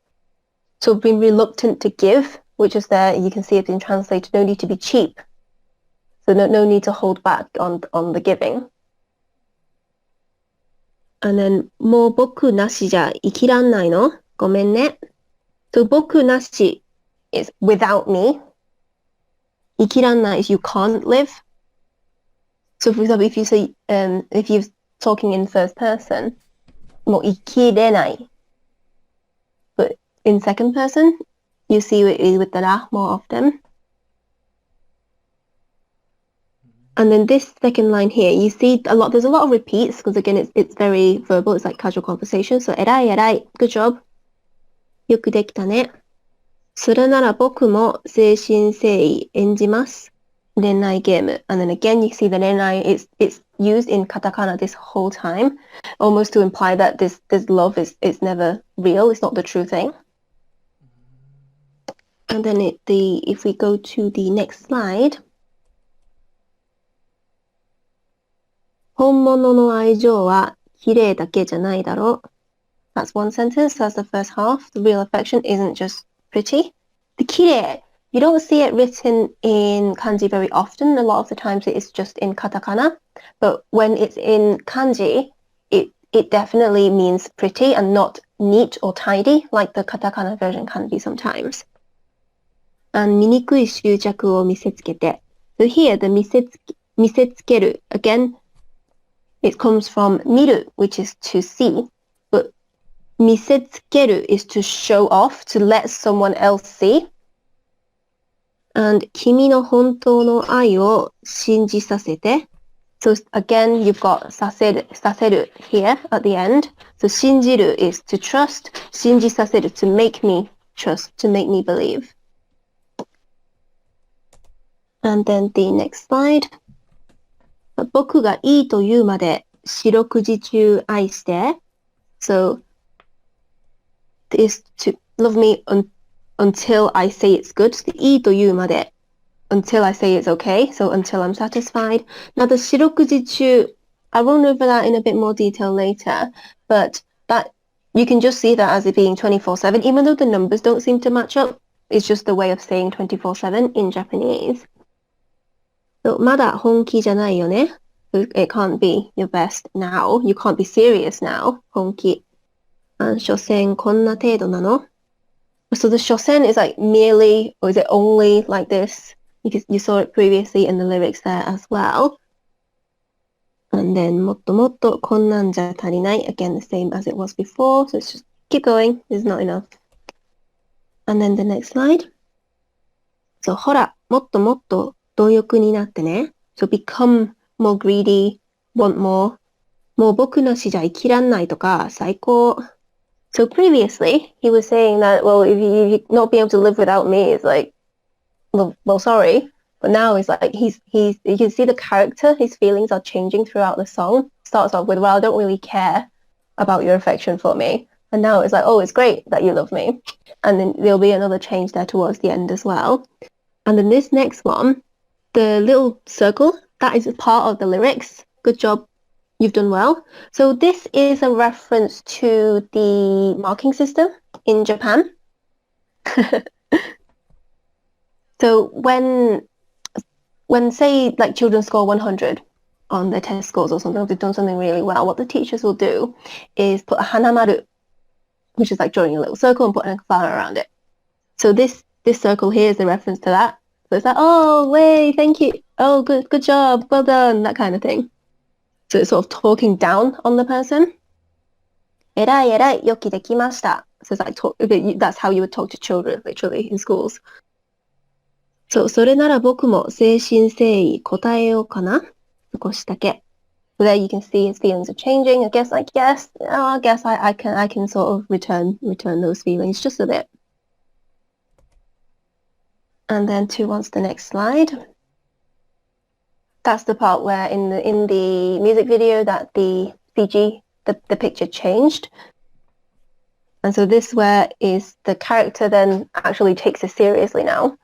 So being reluctant to give, which is there, you can see it being translated, no need to be cheap. So no need to hold back on the giving. And then もう僕なしじゃ生きらんないの？ごめんね。So 僕なし is without me. 生きらんない is you can't live. So for example, if you say if you're talking in first person, もう生きれない. But in second person, you see it with the ra more often. And then this second line here, you see there's a lot of repeats because again, it's very verbal, it's like casual conversation. So 偉い偉い, good job. よくできたね。それなら僕も誠心誠意演じます。Ren'ai Game. And then again, you see the Ren'ai, it's used in katakana this whole time, almost to imply that this love is never real, it's not the true thing. And then if we go to the next slide, 本物の愛情は綺麗だけじゃないだろう. That's one sentence, that's the first half. The real affection isn't just pretty. The 綺麗, you don't see it written in kanji very often. A lot of the times it is just in katakana. But when it's in kanji, it definitely means pretty and not neat or tidy, like the katakana version can be sometimes. And 醜い執着を見せつけて. So here, the 見せつける, again, it comes from 見る, which is to see. But 見せつける is to show off, to let someone else see. And 君の本当の愛を信じさせて. So again, you've got させる here at the end. So 信じる is to trust. 信じさせる to make me trust, to make me believe. And then the next slide. 僕がいいと言うまで四六時中愛して. So is to love me until I say it's good. いいと言うまで until I say it's okay. So until I'm satisfied. Now the 四六時中, I'll run over that in a bit more detail later. But that you can just see that as it being 24/7, even though the numbers don't seem to match up. It's just the way of saying 24/7 in Japanese. So まだ本気じゃないよね. It can't be your best now. You can't be serious now. 本気。所詮こんな程度なの. So the shosen is like merely, or is it only like this? Because you saw it previously in the lyrics there as well. And then もっともっとこんなんじゃ足りない. Again, the same as it was before. So it's just keep going. There's not enough. And then the next slide. So ほら、もっともっと貪欲になってね. So become more greedy, want more. もう僕なしじゃ生きらんないとか、最高. So previously, he was saying that, well, if you not be able to live without me, it's like, well, sorry. But now it's like you can see the character, his feelings are changing throughout the song. Starts off with, well, I don't really care about your affection for me. And now it's like, oh, it's great that you love me. And then there'll be another change there towards the end as well. And then this next one, the little circle, that is a part of the lyrics. Good job. You've done well. So this is a reference to the marking system in Japan. So when say like children score 100 on their test scores or something, if they've done something really well, what the teachers will do is put a hanamaru, which is like drawing a little circle and putting a flower around it. So this circle here is a reference to that. So it's like, oh, way, thank you. Oh, good job, well done, that kind of thing. So it's sort of talking down on the person. 偉い偉い、よきできました. So it's like that's how you would talk to children, literally, in schools. So それなら僕も誠心誠意答えようかな。少しだけ. So there you can see his feelings are changing. I guess like, yes, I guess I can sort of return those feelings just a bit. And then towards the next slide. That's the part where in the music video that the CG, the picture changed. And so this where is the character then actually takes it seriously now.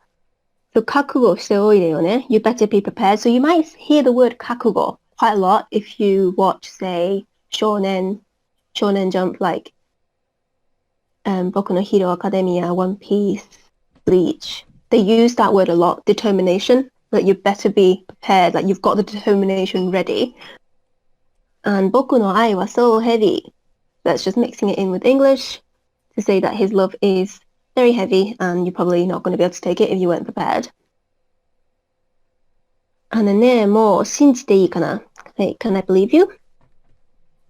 So 覚悟しておいでよね. You better be prepared. So you might hear the word 覚悟 quite a lot if you watch, say, Shonen Jump, like 僕のヒーローアカデミア, One Piece, Bleach. They use that word a lot, determination. That you better be prepared, like you've got the determination ready. And 僕の愛は so heavy. That's just mixing it in with English to say that his love is very heavy and you're probably not going to be able to take it if you weren't prepared. ね、もう信じていいかな? Hey, can I believe you?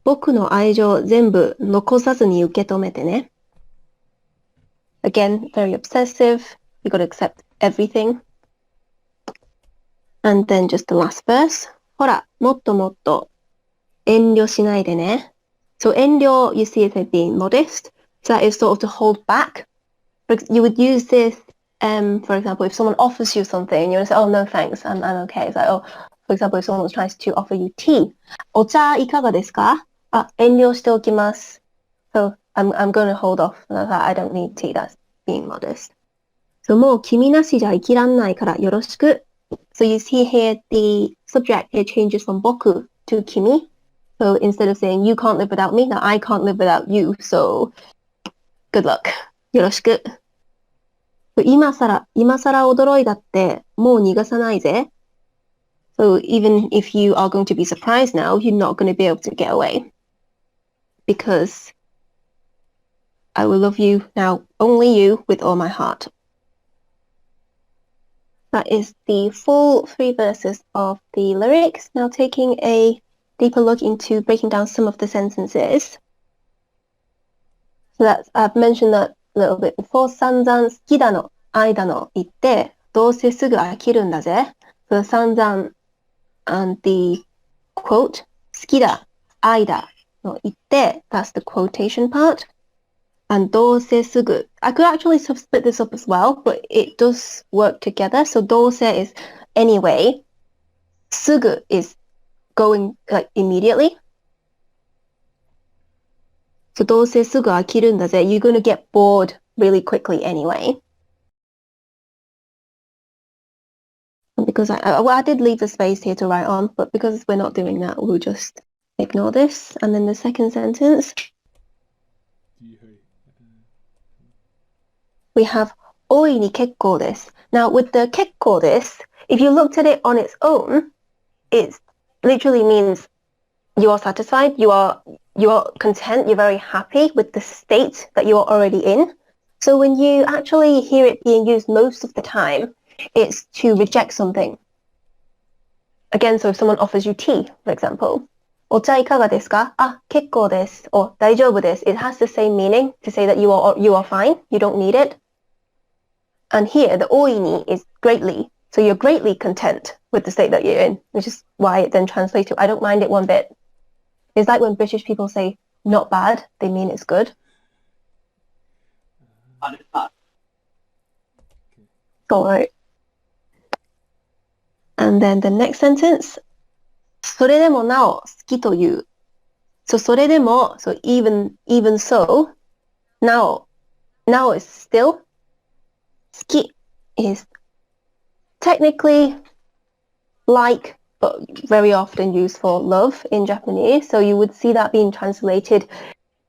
僕の愛情全部残さずに受け止めてね. Again, very obsessive. You got to accept everything. And then just the last verse. ほら、もっともっと遠慮しないでね. So 遠慮, you see it as being modest. So that is sort of to hold back. You would use this, for example, if someone offers you something, you want to say, oh, no, thanks, I'm okay. It's like, oh, for example, if someone tries to offer you tea, お茶いかがですか? 遠慮しておきます. So I'm going to hold off. I don't need tea. That's being modest. So もう君なしじゃ生きらんないからよろしく. So you see here the subject here changes from 僕 to 君. So instead of saying you can't live without me, now I can't live without you. So good luck. よろしく. 今さら驚いたってもう逃がさないぜ. So even if you are going to be surprised now, you're not going to be able to get away. Because I will love you now, only you, with all my heart. That is the full 3 verses of the lyrics. Now taking a deeper look into breaking down some of the sentences. So I've mentioned that a little bit before. 散々好きだの、愛だの言って、どうせすぐ飽きるんだぜ. So 散々 and the quote, 好きだ、愛だの言って, that's the quotation part. And どうせすぐ. I could actually split this up as well, but it does work together. So どうせ is anyway. すぐ is going like immediately. So どうせすぐ飽きるんだぜ. You're going to get bored really quickly anyway. Because I did leave the space here to write on, but because we're not doing that, we'll just ignore this. And then the second sentence. We have 大いに結構です. Now with the 結構です, if you looked at it on its own, it literally means you are satisfied, you are content, you're very happy with the state that you are already in. So when you actually hear it being used most of the time, it's to reject something. Again, so if someone offers you tea, for example, お茶いかがですか? あ、結構です or 大丈夫です It has the same meaning to say that you are fine, you don't need it. And here, the 大いに is greatly. So you're greatly content with the state that you're in, which is why it then translates to I don't mind it one bit. It's like when British people say not bad, they mean it's good. Alright. And then the next sentence. それでもなお好きという。So それでも, so even so, なお is still. 好き is technically like, but very often used for love in Japanese. So you would see that being translated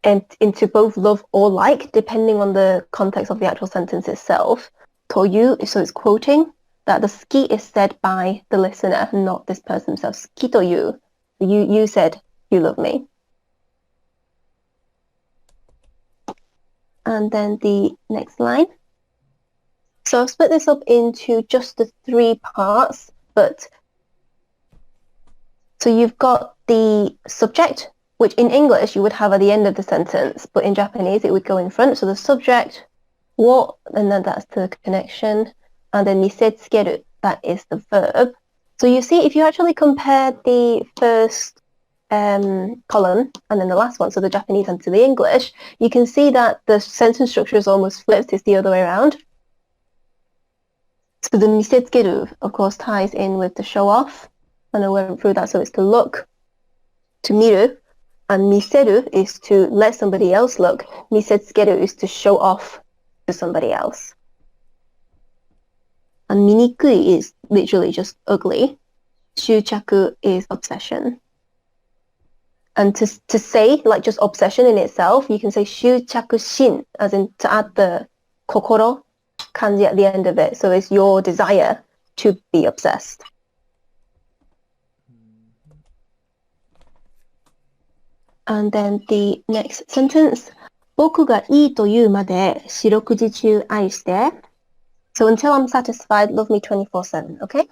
into both love or like, depending on the context of the actual sentence itself. という, so it's quoting that the 好き is said by the listener, not this person himself. 好きという. You said you love me. And then the next line. So I've split this up into just the 3 parts, but so you've got the subject, which in English you would have at the end of the sentence, but in Japanese it would go in front. So the subject, what, and then that's the connection, and then 見せつける, that is the verb. So you see, if you actually compare the first column and then the last one, so the Japanese and to the English, you can see that the sentence structure is almost flipped. It's the other way around. So the 見せつける, of course, ties in with the show off. And I went through that, so it's to look, to 見る, and 見せる is to let somebody else look. 見せつける is to show off to somebody else. And 醜い is literally just ugly. 執着 is obsession. And to say, like just obsession in itself, you can say 執着心, as in to add the 心 kanji at the end of it. So it's your desire to be obsessed. And then the next sentence. 僕がいいというまで四六時中愛して. So until I'm satisfied, love me 24/7, okay?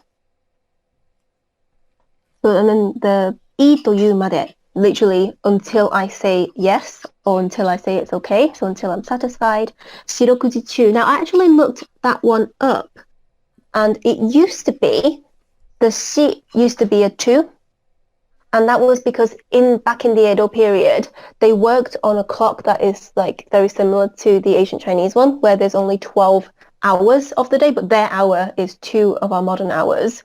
So and then the いいというまで, literally until I say yes or until I say it's okay. So until I'm satisfied. 四六時中. Now I actually looked that one up, and it used to be, the し used to be a 2. And that was because back in the Edo period, they worked on a clock that is like very similar to the ancient Chinese one, where there's only 12 hours of the day, but their hour is 2 of our modern hours.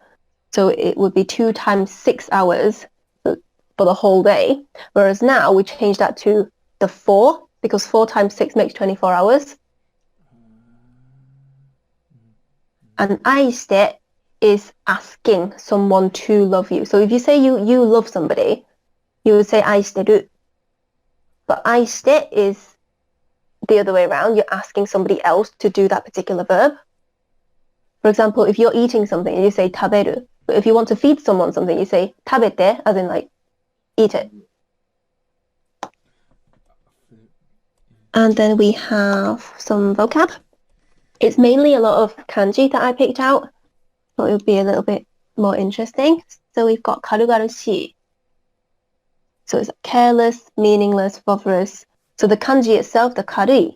So it would be 2 times 6 hours for the whole day. Whereas now we changed that to the 4, because 4 times 6 makes 24 hours. And 愛して is asking someone to love you. So if you say you love somebody, you would say 愛してる. But 愛して is the other way around. You're asking somebody else to do that particular verb. For example, if you're eating something, you say 食べる. But if you want to feed someone something, you say 食べて, as in like eat it. And then we have some vocab. It's mainly a lot of kanji that I picked out. Thought it would be a little bit more interesting. So we've got 軽々しい. So it's careless, meaningless, frivolous. So the kanji itself, the 軽い,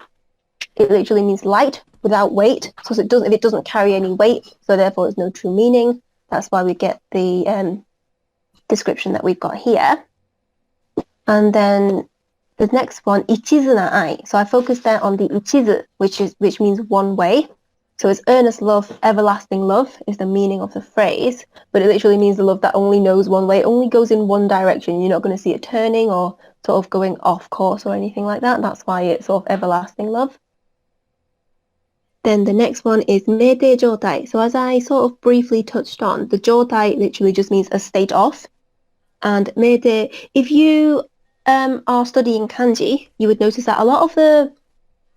it literally means light, without weight. So if it doesn't carry any weight, so therefore it's no true meaning. That's why we get the description that we've got here. And then the next one, 一途な愛. So I focused there on the 一途, which means one way. So it's earnest love, everlasting love is the meaning of the phrase, but it literally means the love that only knows one way, only goes in one direction. You're not going to see it turning or sort of going off course or anything like that. That's why it's sort of everlasting love. Then the next one is 命定状態. So as I sort of briefly touched on, the 状態 literally just means a state of. And 命定, if you are studying kanji, you would notice that a lot of the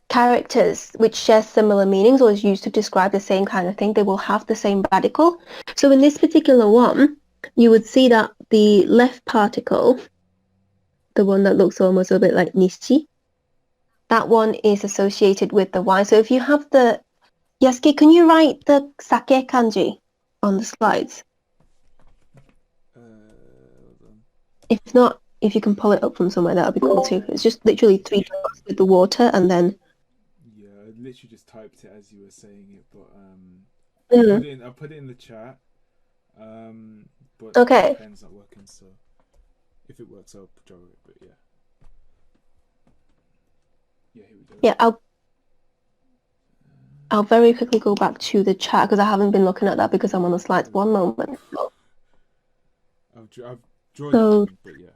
characters which share similar meanings or is used to describe the same kind of thing, they will have the same radical. So in this particular one, you would see that the left particle, the one that looks almost a bit like nishi, that one is associated with the Y. So if you have the Yasuke, can you write the sake kanji on the slides? Hold on. If not, if you can pull it up from somewhere, that would be cool too. It's just literally 3 dots with the water, and then Yeah, I literally just typed it as you were saying it, but Mm. I put it in the chat. But Okay. the pen's not working, so if it works, I'll draw it. But yeah, here we go. Yeah, I'll very quickly go back to the chat because I haven't been looking at that because I'm on the slides. One moment. I've drawn So- it, but yeah.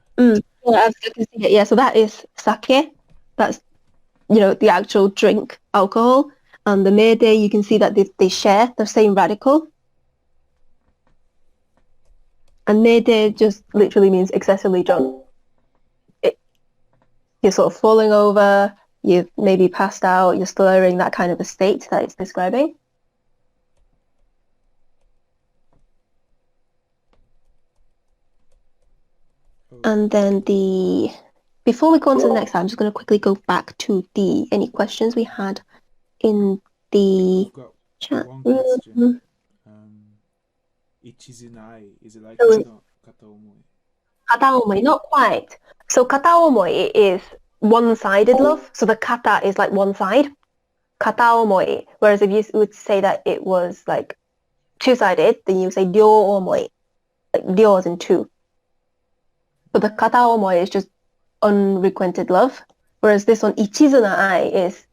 Yeah, as you can see it, yeah, so that is sake. That's, the actual drink, alcohol. And the mede, you can see that they share the same radical. And mede just literally means excessively drunk. You're sort of falling over, you've maybe passed out, you're slurring, that kind of a state that it's describing. And then before we go on to the next slide, I'm just going to quickly go back to any questions we had in the I've got chat one room. question. Ichizunai, is it like Oh, kata omoi? Kataomoi, not quite. So kataomoi is one-sided love. So the kata is like one side. Kataomoi. Whereas if you would say that it was like two-sided, then you say ryo-omoi. Like ryo is in two. But the kataomoi is just unrequited love. Whereas this one, ichizunai, is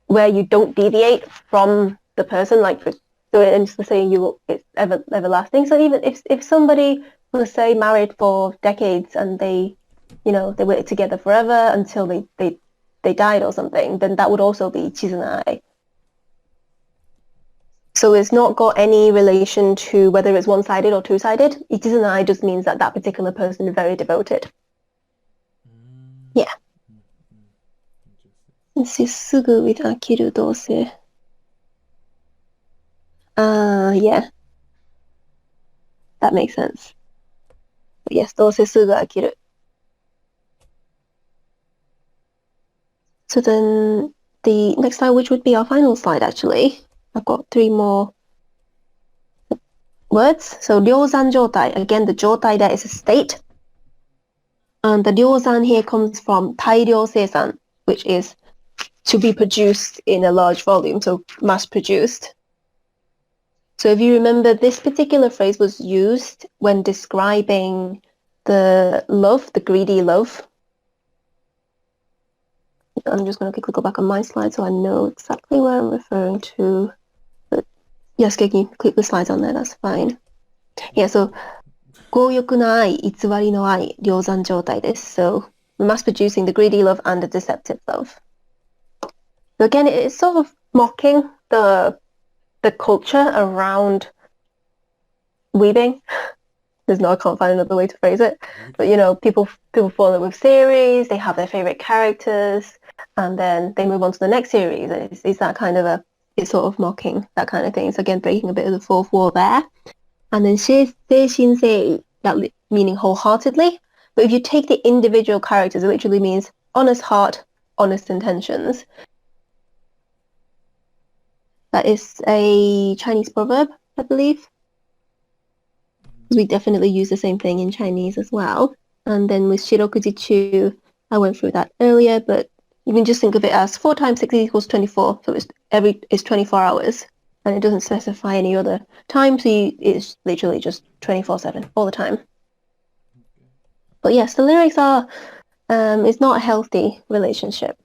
where you don't deviate from the person. Like, so it's saying it's everlasting. So even if somebody was, say, married for decades and they were together forever until they died or something, then that would also be chizunai. So it's not got any relation to whether it's one-sided or two-sided. Ichizunai just means that particular person is very devoted. Yeah. Let's see, sugu with akiru dose. Yeah. That makes sense. But yes, dose sugu akiru. So then the next slide, which would be our final slide actually. I've got 3 more words. So ryōzan jotai, again the jotai there is a state. And the ryōzan here comes from tairyo seisan, which is to be produced in a large volume, so mass produced. So if you remember, this particular phrase was used when describing the love, the greedy love. I'm just going to quickly go back on my slide so I know exactly where I'm referring to. But yes, can you click the slides on there? That's fine. Yeah, so 強欲な愛、偽りの愛、量産状態です. So mass producing the greedy love and the deceptive love. So again, it's sort of mocking the culture around weaving. I can't find another way to phrase it. But people fall in love with series, they have their favorite characters, and then they move on to the next series. It's that kind of it's sort of mocking that kind of thing. It's again breaking a bit of the fourth wall there. And then 誠心誠意, that meaning wholeheartedly. But if you take the individual characters, it literally means honest heart, honest intentions. That is a Chinese proverb, I believe. We definitely use the same thing in Chinese as well. And then with Shirokujichu, I went through that earlier, but you can just think of it as 4 times 6 equals 24. So it's 24 hours. And it doesn't specify any other time, so it's literally just 24/7 all the time. But yes, the lyrics are it's not a healthy relationship.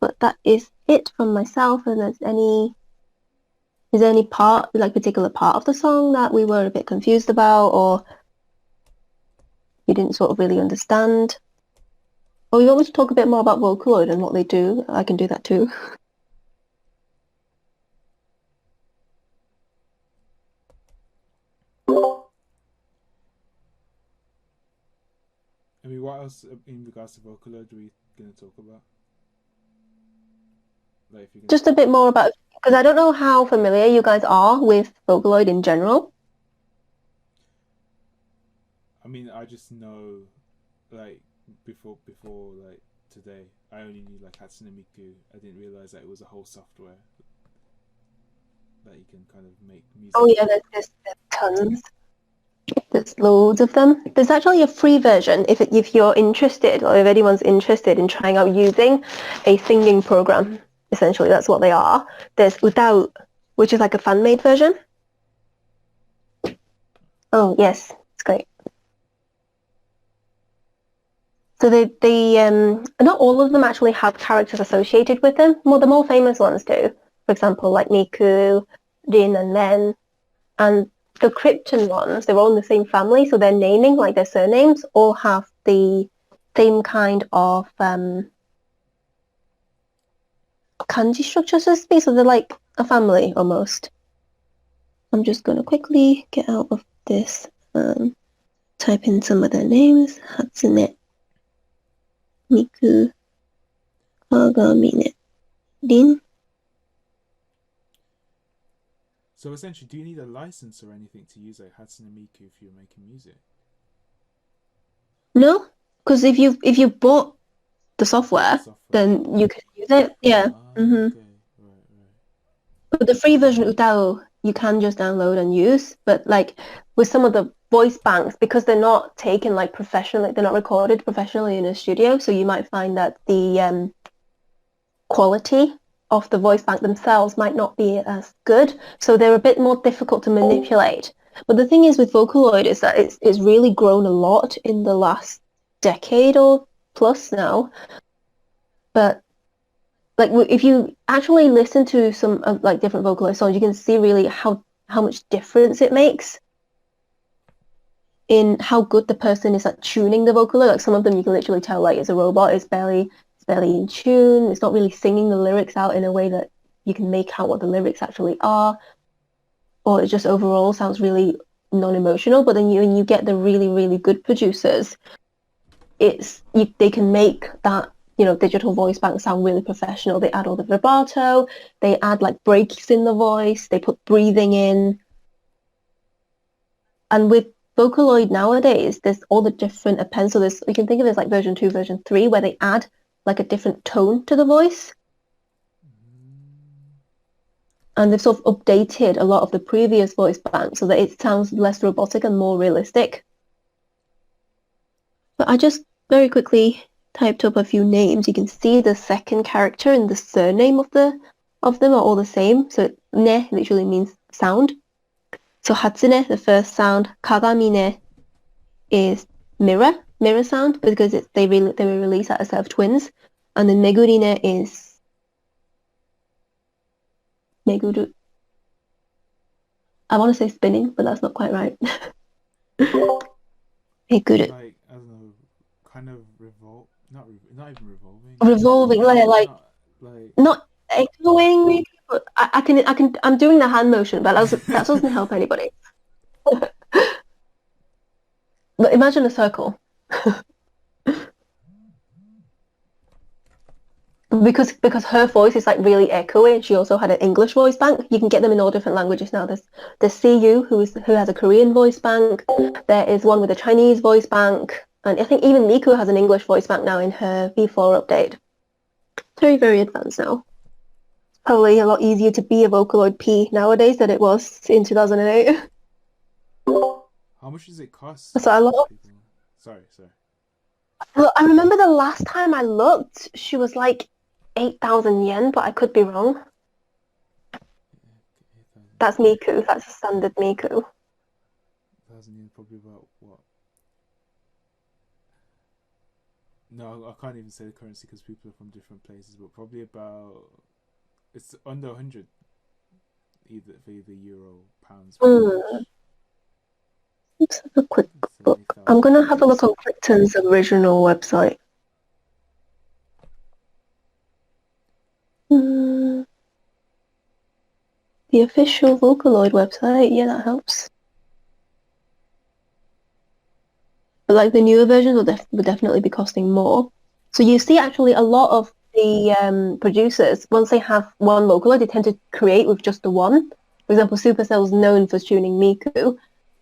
But that is it from myself. And is there any particular part of the song that we were a bit confused about, or you didn't sort of really understand? Or you want me to talk a bit more about Vocoloid and what they do? I can do that too. I mean, what else in regards to Vocaloid are we going to talk about? Like, if you can... Just a bit more about, because I don't know how familiar you guys are with Vocaloid in general. I mean, I just know, like, before like today. I only knew like Hatsune Miku. I didn't realize that it was a whole software that you can kind of make music. Oh yeah, there's tons. There's loads of them. There's actually a free version if you're interested, or if anyone's interested in trying out using a singing program. Essentially, that's what they are. There's without, which is like a fan-made version. Oh yes, it's great. So they not all of them actually have characters associated with them. Well, the more famous ones do. For example, like Miku, Rin, and Len, and the Krypton ones. They're all in the same family, so their naming, like their surnames, all have the same kind of kanji structure, so to speak. So they're like a family almost. I'm just gonna quickly get out of this. Type in some of their names. Hatsune Miku, Kagamine, Rin. So essentially, do you need a license or anything to use like Hatsune Miku if you're making music? No, because if you bought the software, then you can use it. Yeah. Okay. Right. But the free version Utao you can just download and use. But like with some of the voice banks, because they're not taken like professionally, they're not recorded professionally in a studio, so you might find that the quality of the voice bank themselves might not be as good, so they're a bit more difficult to manipulate. But the thing is with Vocaloid is that it's really grown a lot in the last decade or plus now. But like if you actually listen to some of like different Vocaloid songs, you can see really how much difference it makes in how good the person is at tuning the Vocaloid. Like some of them you can literally tell like it's a robot, it's barely in tune, it's not really singing the lyrics out in a way that you can make out what the lyrics actually are, or it just overall sounds really non-emotional. But then when you get the really, really good producers, they can make that, you know, digital voice bank sound really professional. They add all the vibrato, they add like breaks in the voice, they put breathing in. And with Vocaloid nowadays, there's all the different appends. So you can think of it as like version 2, version 3, where they add like a different tone to the voice. And they've sort of updated a lot of the previous voice banks so that it sounds less robotic and more realistic. But I just very quickly typed up a few names. You can see the second character and the surname of them are all the same. So ne literally means sound. So Hatsune, the first sound, Kagamine is mirror sound, because they were released as a set of twins, and then Megurine is Meguru. I want to say spinning, but that's not quite right. Meguru. Like, I don't know, kind of not even revolving. Revolving, not echoing. But I'm doing the hand motion, but that doesn't help anybody. But imagine a circle. because her voice is like really echoey, and she also had an English voice bank. You can get them in all different languages now. There's CU who has a Korean voice bank. There is one with a Chinese voice bank, and I think even Miku has an English voice bank now in her V4 update. Very, very advanced now. Probably a lot easier to be a Vocaloid P nowadays than it was in 2008. How much does it cost? So a lot. Sorry. Well, I remember the last time I looked, she was like 8,000 yen, but I could be wrong. That's Miku. That's a standard Miku. 1,000 yen, probably about what? No, I can't even say the currency because people are from different places, but probably about, it's under 100 for either euro, pounds. Let's have a quick look. I'm going to have a look on Clifton's original website. The official Vocaloid website, yeah, that helps. But like the newer versions would definitely be costing more. So you see actually a lot of the producers, once they have one Vocaloid, they tend to create with just the one. For example, Supercell's known for tuning Miku,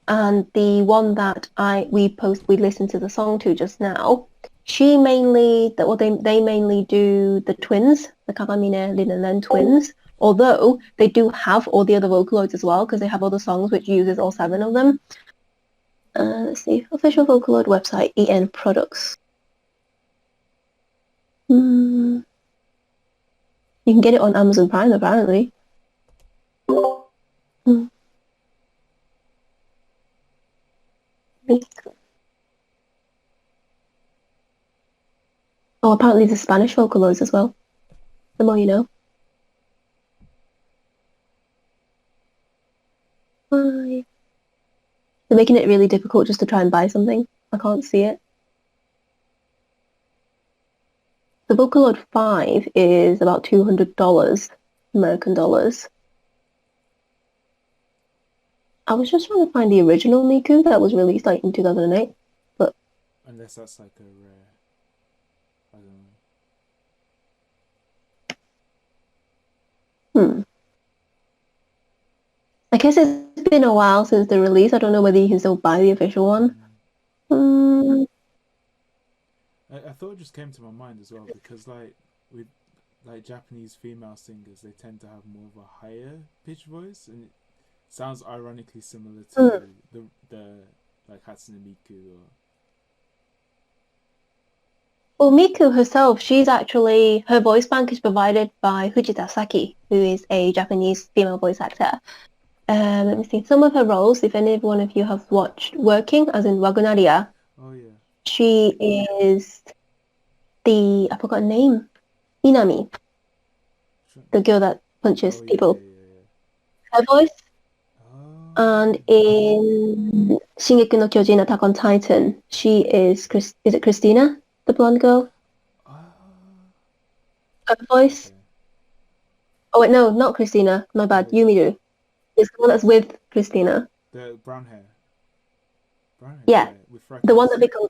and the one that we listened to the song to just now She mainly, they mainly do the twins, the Kagamine, Lin and Len twins. Although they do have all the other Vocaloids as well, because they have other songs which uses all 7 of them. Let's see, official Vocaloid website, EN Products. You can get it on Amazon Prime apparently. Oh, apparently the Spanish Vocaloids as well. The more you know. They're making it really difficult just to try and buy something. I can't see it. The Vocaloid 5 is about $200 American dollars. I was just trying to find the original Miku that was released like in 2008, but Unless that's like a rare. I don't know. I guess it's been a while since the release. I don't know whether you can still buy the official one. I thought it just came to my mind as well because like with like Japanese female singers, they tend to have more of a higher pitched voice, and it sounds ironically similar to the like Hatsune Miku or. Well, Miku herself, her voice bank is provided by Fujita Saki, who is a Japanese female voice actor. Let me see, some of her roles, if any one of you have watched Working, as in Wagonaria, Oh yeah. she is I forgot her name, Inami, the girl that punches people. Her voice. And in Shingeki no Kyojin Attack on Titan, she is it Christina, the blonde girl? Her voice. Okay. Oh wait, no, not Christina. My bad. Yumiru. It's the one that's with Christina. The brown hair. Yeah, with the one that freckles. becomes.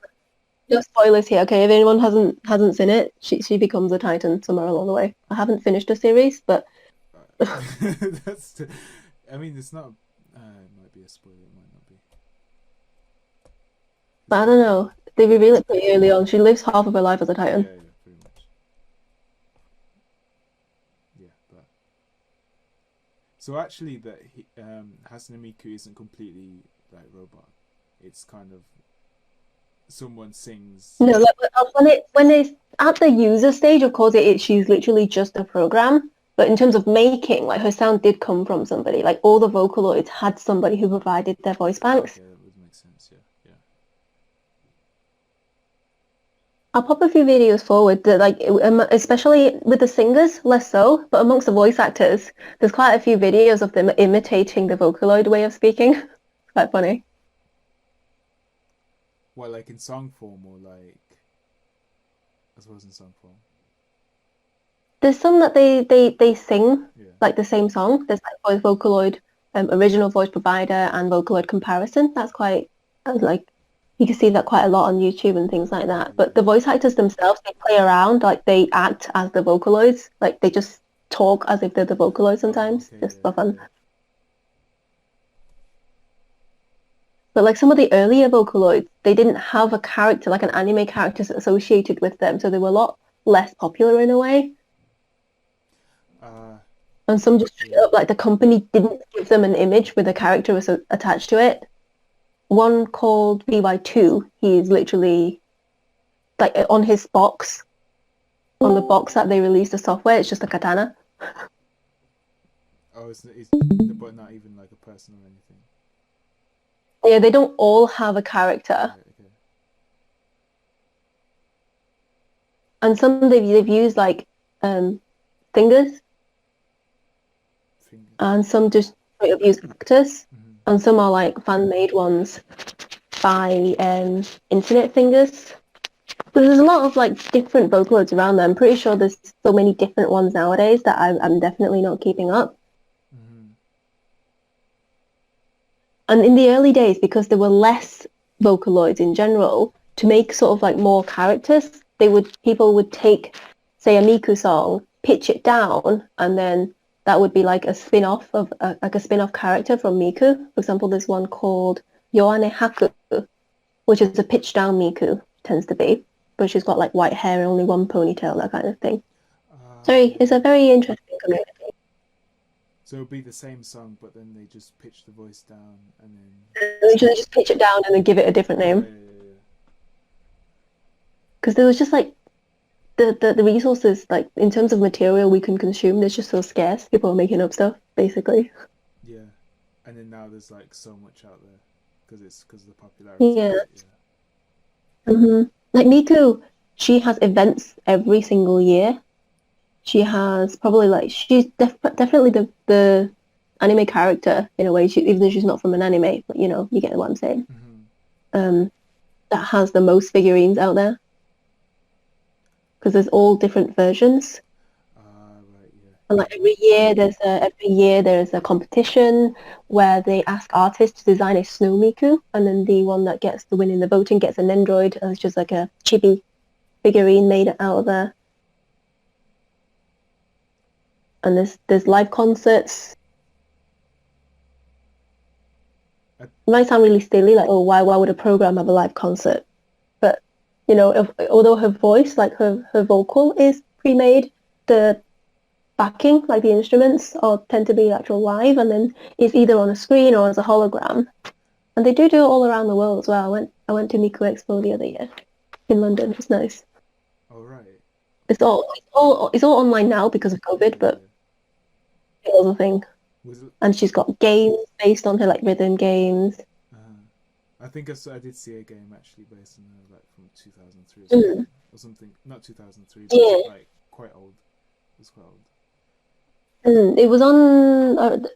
No spoilers here, okay? If anyone hasn't seen it, she becomes a Titan somewhere along the way. I haven't finished the series, but That's. I mean, it's not. It might be a spoiler. It might not be. I don't know. They reveal it pretty early on. She lives half of her life as a Titan. Yeah, pretty much. Yeah, but so actually, that Hatsune Miku isn't completely like robot. It's kind of someone sings. No, like when it's at the user stage, of course, she's literally just a program. But in terms of making, like her sound did come from somebody. Like all the Vocaloids had somebody who provided their voice banks. Okay, that would make sense. Yeah. I'll pop a few videos forward that, like, especially with the singers, less so, but amongst the voice actors, there's quite a few videos of them imitating the Vocaloid way of speaking. It's quite funny. What, like in song form or like? I suppose in song form. There's some that they sing, Yeah. like the same song. There's like Vocaloid original voice provider and Vocaloid comparison. That's quite, like, you can see that quite a lot on YouTube and things like that. But the voice actors themselves, they play around, like they act as the Vocaloids. Like they just talk as if they're the Vocaloid sometimes, Okay, just for fun. But like some of the earlier Vocaloids, they didn't have a character, like an anime character associated with them, so they were a lot less popular in a way. And some just straight up, like the company didn't give them an image with a character attached to it. One called VY2, he's literally, like on his box, on the box that they released the software, it's just a katana. Oh, but not even like a person or anything. Yeah, they don't all have a character. Okay. And some they've used like fingers. And some just straight up use actors, and some are like fan-made ones by internet fingers. But there's a lot of like different Vocaloids around there. I'm pretty sure there's so many different ones nowadays that I'm definitely not keeping up. And in the early days, because there were less Vocaloids in general, to make sort of like more characters, people would take, say, a Miku song, pitch it down, and then that would be like a spin-off of a spin-off character from Miku. For example, there's one called Yoane Haku, which is a pitch down Miku, tends to be. but she's got like white hair and only one ponytail, that kind of thing. It's a very interesting community. So it'll be the same song, but then they just pitch the voice down and then... They just pitch it down and then give it a different name. Because there was just like the resources, like in terms of material we can consume, there's just so scarce. People are making up stuff, basically. Yeah, and then now there's like so much out there because of the popularity. Yeah. Like Miku, she has events every single year. She has probably like she's definitely the anime character in a way. Even though she's not from an anime, but you get what I'm saying. That has the most figurines out there because there's all different versions. Right, yeah. And like every year there's a competition where they ask artists to design a snow Miku, and then the one that gets the win in the voting gets an Android, and it's just like a chibi figurine made out of there. And there's live concerts. It might sound really silly, like, oh, why would a program have a live concert? But although her voice, like her vocal is pre-made, the backing, like the instruments, tend to be actual live, and then it's either on a screen or as a hologram. And they do it all around the world as well. I went to Miku Expo the other year in London. It was nice. Oh right. It's all online now because of COVID, but it was a thing. And she's got games based on her, like rhythm games. I think I did see a game actually based on her, like from 2003 or something. Not 2003, but like quite old. It was quite old. It was on.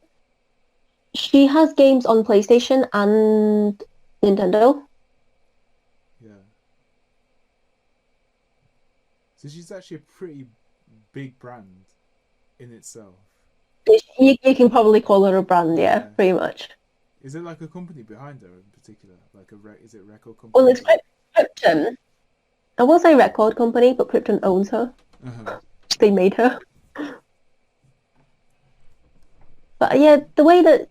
She has games on PlayStation and Nintendo. Yeah. So she's actually a pretty big brand in itself. You can probably call her a brand, yeah, pretty much. Is it like a company behind her in particular? Like is it a record company? Well, it's Krypton. I will say record company, but Krypton owns her. They made her. But yeah, the way that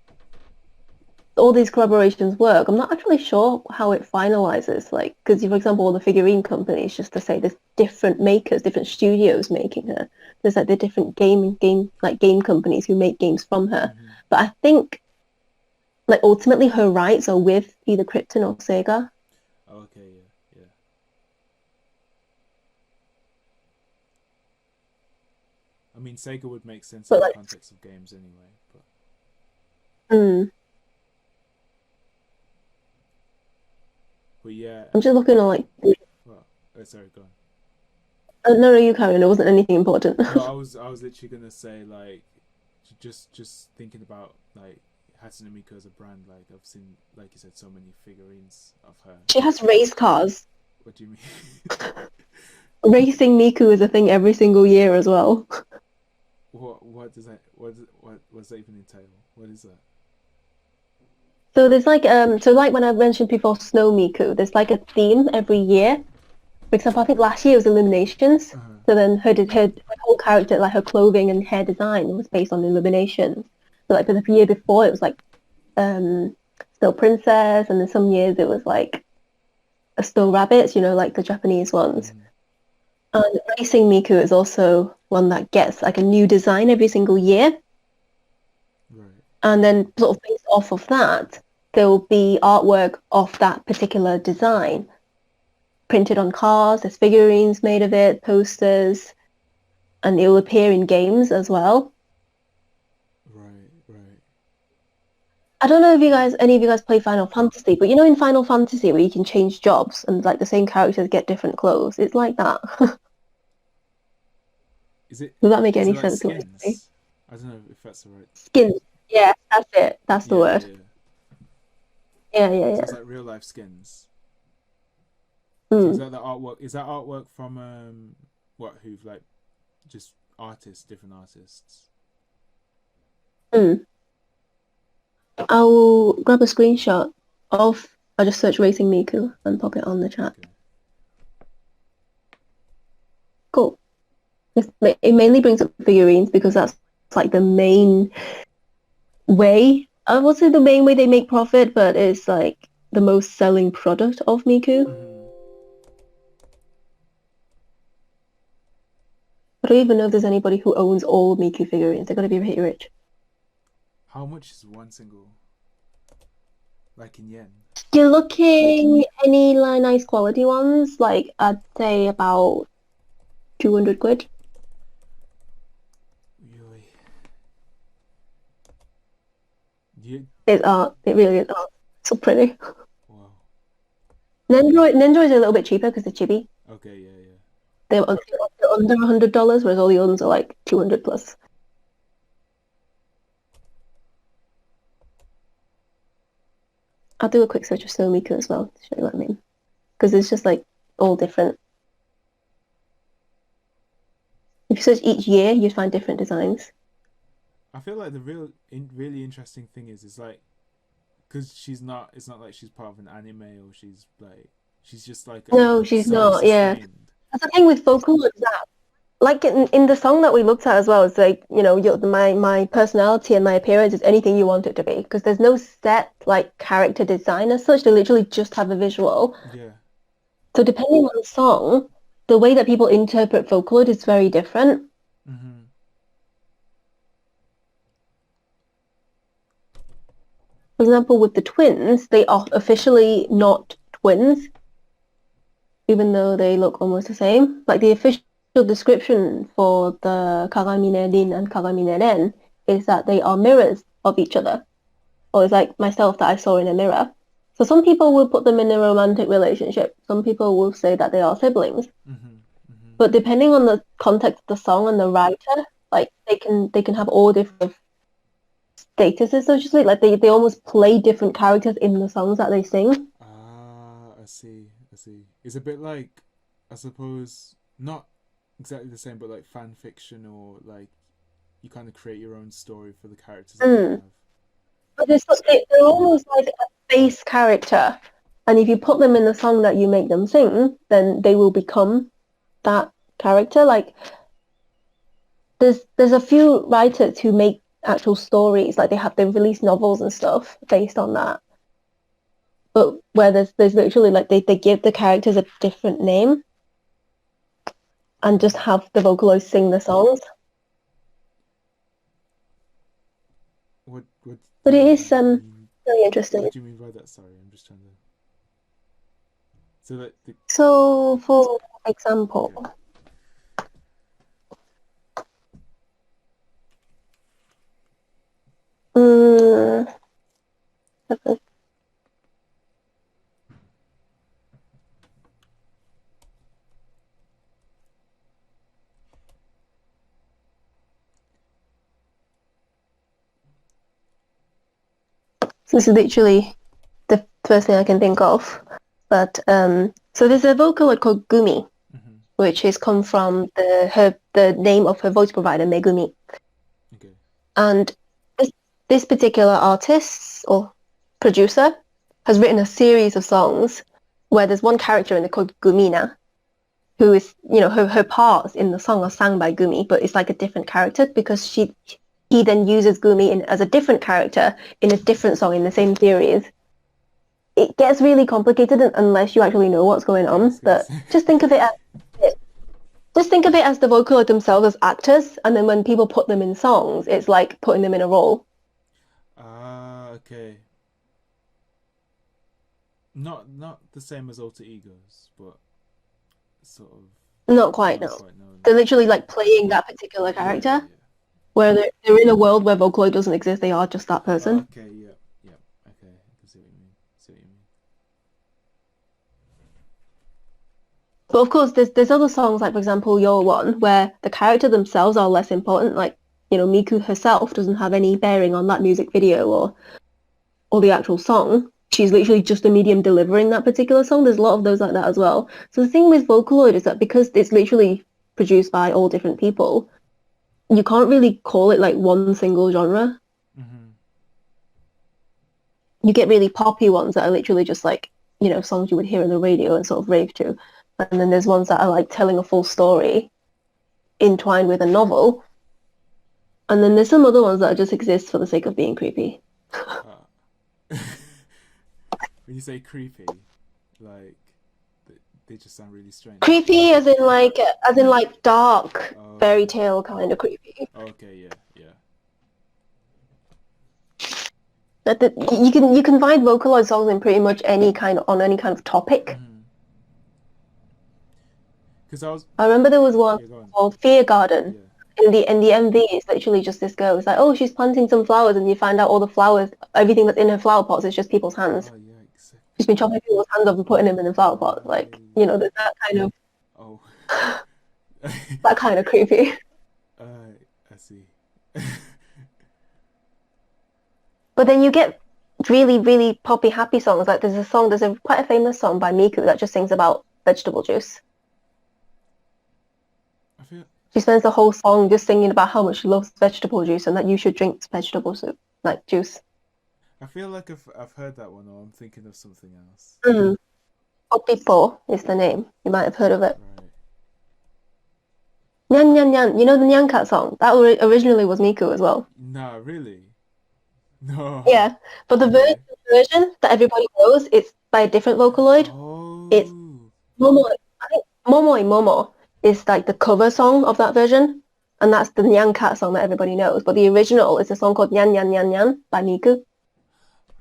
all these collaborations work, I'm not actually sure how it finalizes. Like, because for example, all the figurine companies, just to say, there's different makers, different studios making her. There's like the different game companies who make games from her. But I think, like, ultimately her rights are with either Krypton or Sega. Oh, okay, yeah. I mean, Sega would make sense in the context of games anyway. But yeah. I'm just looking at like. Well, sorry, go on. No, you carry on. It wasn't anything important. No, I was literally gonna say, like, just thinking about like Hatsune Miku as a brand. Like, I've seen, like you said, so many figurines of her. She has race cars. What do you mean? Racing Miku is a thing every single year as well. What does that even entail? What is that? So there's like like when I mentioned before Snow Miku, there's like a theme every year. For example, I think last year was Illuminations. So then her whole character, like her clothing and hair design, was based on Illuminations. So like for the year before, it was like Snow Princess, and then some years it was like a Snow Rabbit, like the Japanese ones. And Racing Miku is also one that gets like a new design every single year. Right. And then sort of based off of that, there will be artwork of that particular design printed on cars. There's figurines made of it, posters, and it will appear in games as well. Right. I don't know if any of you guys play Final Fantasy, but in Final Fantasy where you can change jobs and like the same characters get different clothes, it's like that. Does that make any like sense? skins? I don't know if that's the right... Skins. Yeah, that's it. That's the word. Yeah. So it's like real life skins. So is that the artwork? Is that artwork from who've like just different artists? I'll grab a screenshot of. I'll just search Racing Miku and pop it on the chat. Okay. Cool. It mainly brings up figurines because that's like the main way. I won't say the main way they make profit, but it's like the most selling product of Miku. I don't even know if there's anybody who owns all Miku figurines. They're gonna be pretty rich. How much is one single? Like in yen? You're looking any nice quality ones, like I'd say about 200 quid. Really? You... It's art. It really is art. So pretty. Wow. Nendoroid is a little bit cheaper because they're chibi. Okay, yeah. They're under $100, whereas all the others are like 200 plus. I'll do a quick search of Somiku as well to show you what I mean. Because it's just like all different. If you search each year, you'd find different designs. I feel like the really interesting thing is like, because it's not like she's part of an anime or she's just like no, she's not. Yeah, that's the thing with Vocaloid, that like in the song that we looked at as well, it's like, you know, my personality and my appearance is anything you want it to be, because there's no set like character design as such. They literally just have a visual. Yeah. So depending on the song, the way that people interpret Vocaloid is very different. Mm-hmm. For example, with the twins, they are officially not twins, even though they look almost the same. Like the official description for the Kagamine Rin and Kagamine Ren is that they are mirrors of each other, or it's like myself that I saw in a mirror. So some people will put them in a romantic relationship. Some people will say that they are siblings. Mm-hmm. Mm-hmm. But depending on the context of the song and the writer, like they can have all different statuses. So it's just like they almost play different characters in the songs that they sing. Ah, I see. It's a bit like, I suppose, not exactly the same, but like fan fiction, or like you kind of create your own story for the characters that you have. But they're almost like a base character, and if you put them in the song that you make them sing, then they will become that character. Like there's a few writers who make actual stories, like they've released novels and stuff based on that. But where there's literally like they give the characters a different name and just have the Vocaloids sing the songs. What But it is really interesting. What do you mean by that? Sorry, I'm just trying to. So that So for example. Okay. So this is literally the first thing I can think of. But so there's a Vocaloid called Gumi, which has come from the name of her voice provider, Megumi. Okay. And this particular artist or producer has written a series of songs where there's one character in it called Gumina, who is, you know, her parts in the song are sung by Gumi, but it's like a different character because he then uses Gumi as a different character in a different song in the same series. It gets really complicated unless you actually know what's going on. But just think of it as the Vocaloid themselves as actors, and then when people put them in songs, it's like putting them in a role. Ah, okay. Not the same as alter egos, but sort of. Not quite, no. They're literally like playing that particular character. Yeah. Where they're in a world where Vocaloid doesn't exist, they are just that person. Okay, yeah. Okay, I can see what you mean. But of course, there's other songs, like for example, Your One, where the character themselves are less important. Like, you know, Miku herself doesn't have any bearing on that music video or the actual song. She's literally just a medium delivering that particular song. There's a lot of those like that as well. So the thing with Vocaloid is that because it's literally produced by all different people, you can't really call it like one single genre. Mm-hmm. You get really poppy ones that are literally just like, you know, songs you would hear on the radio and sort of rave to. And then there's ones that are like telling a full story entwined with a novel. And then there's some other ones that just exist for the sake of being creepy. When you say creepy, like they just sound really strange. Creepy as in like dark, Oh, fairy tale kind of creepy. Okay, yeah, yeah. You can find Vocaloid songs in pretty much any kind of topic. Because I remember there was one Yeah, go on. called Fear Garden. Yeah. In the MV, it's literally just this girl. It's like, oh, she's planting some flowers, and you find out all the flowers, everything that's in her flower pots is just people's hands. Oh, yeah, exactly. She's been chopping people's hands off and putting them in the flower pot. Like, you know, there's that kind of Oh. that kind of creepy. I see. But then you get really, really poppy, happy songs. Like there's quite a famous song by Miku that just sings about vegetable juice. I feel She spends the whole song just singing about how much she loves vegetable juice and that you should drink vegetable soup, like juice. I feel like I've heard that one, or I'm thinking of something else. Popipo is the name. You might have heard of it. Right. Nyan Nyan Nyan. You know the Nyan Cat song? That originally was Miku as well. No, really? No. Yeah, but the version that everybody knows is by a different Vocaloid. Oh. It's Momo. I think Momoi Momo is like the cover song of that version, and that's the Nyan Cat song that everybody knows. But the original is a song called Nyan Nyan Nyan Nyan by Miku,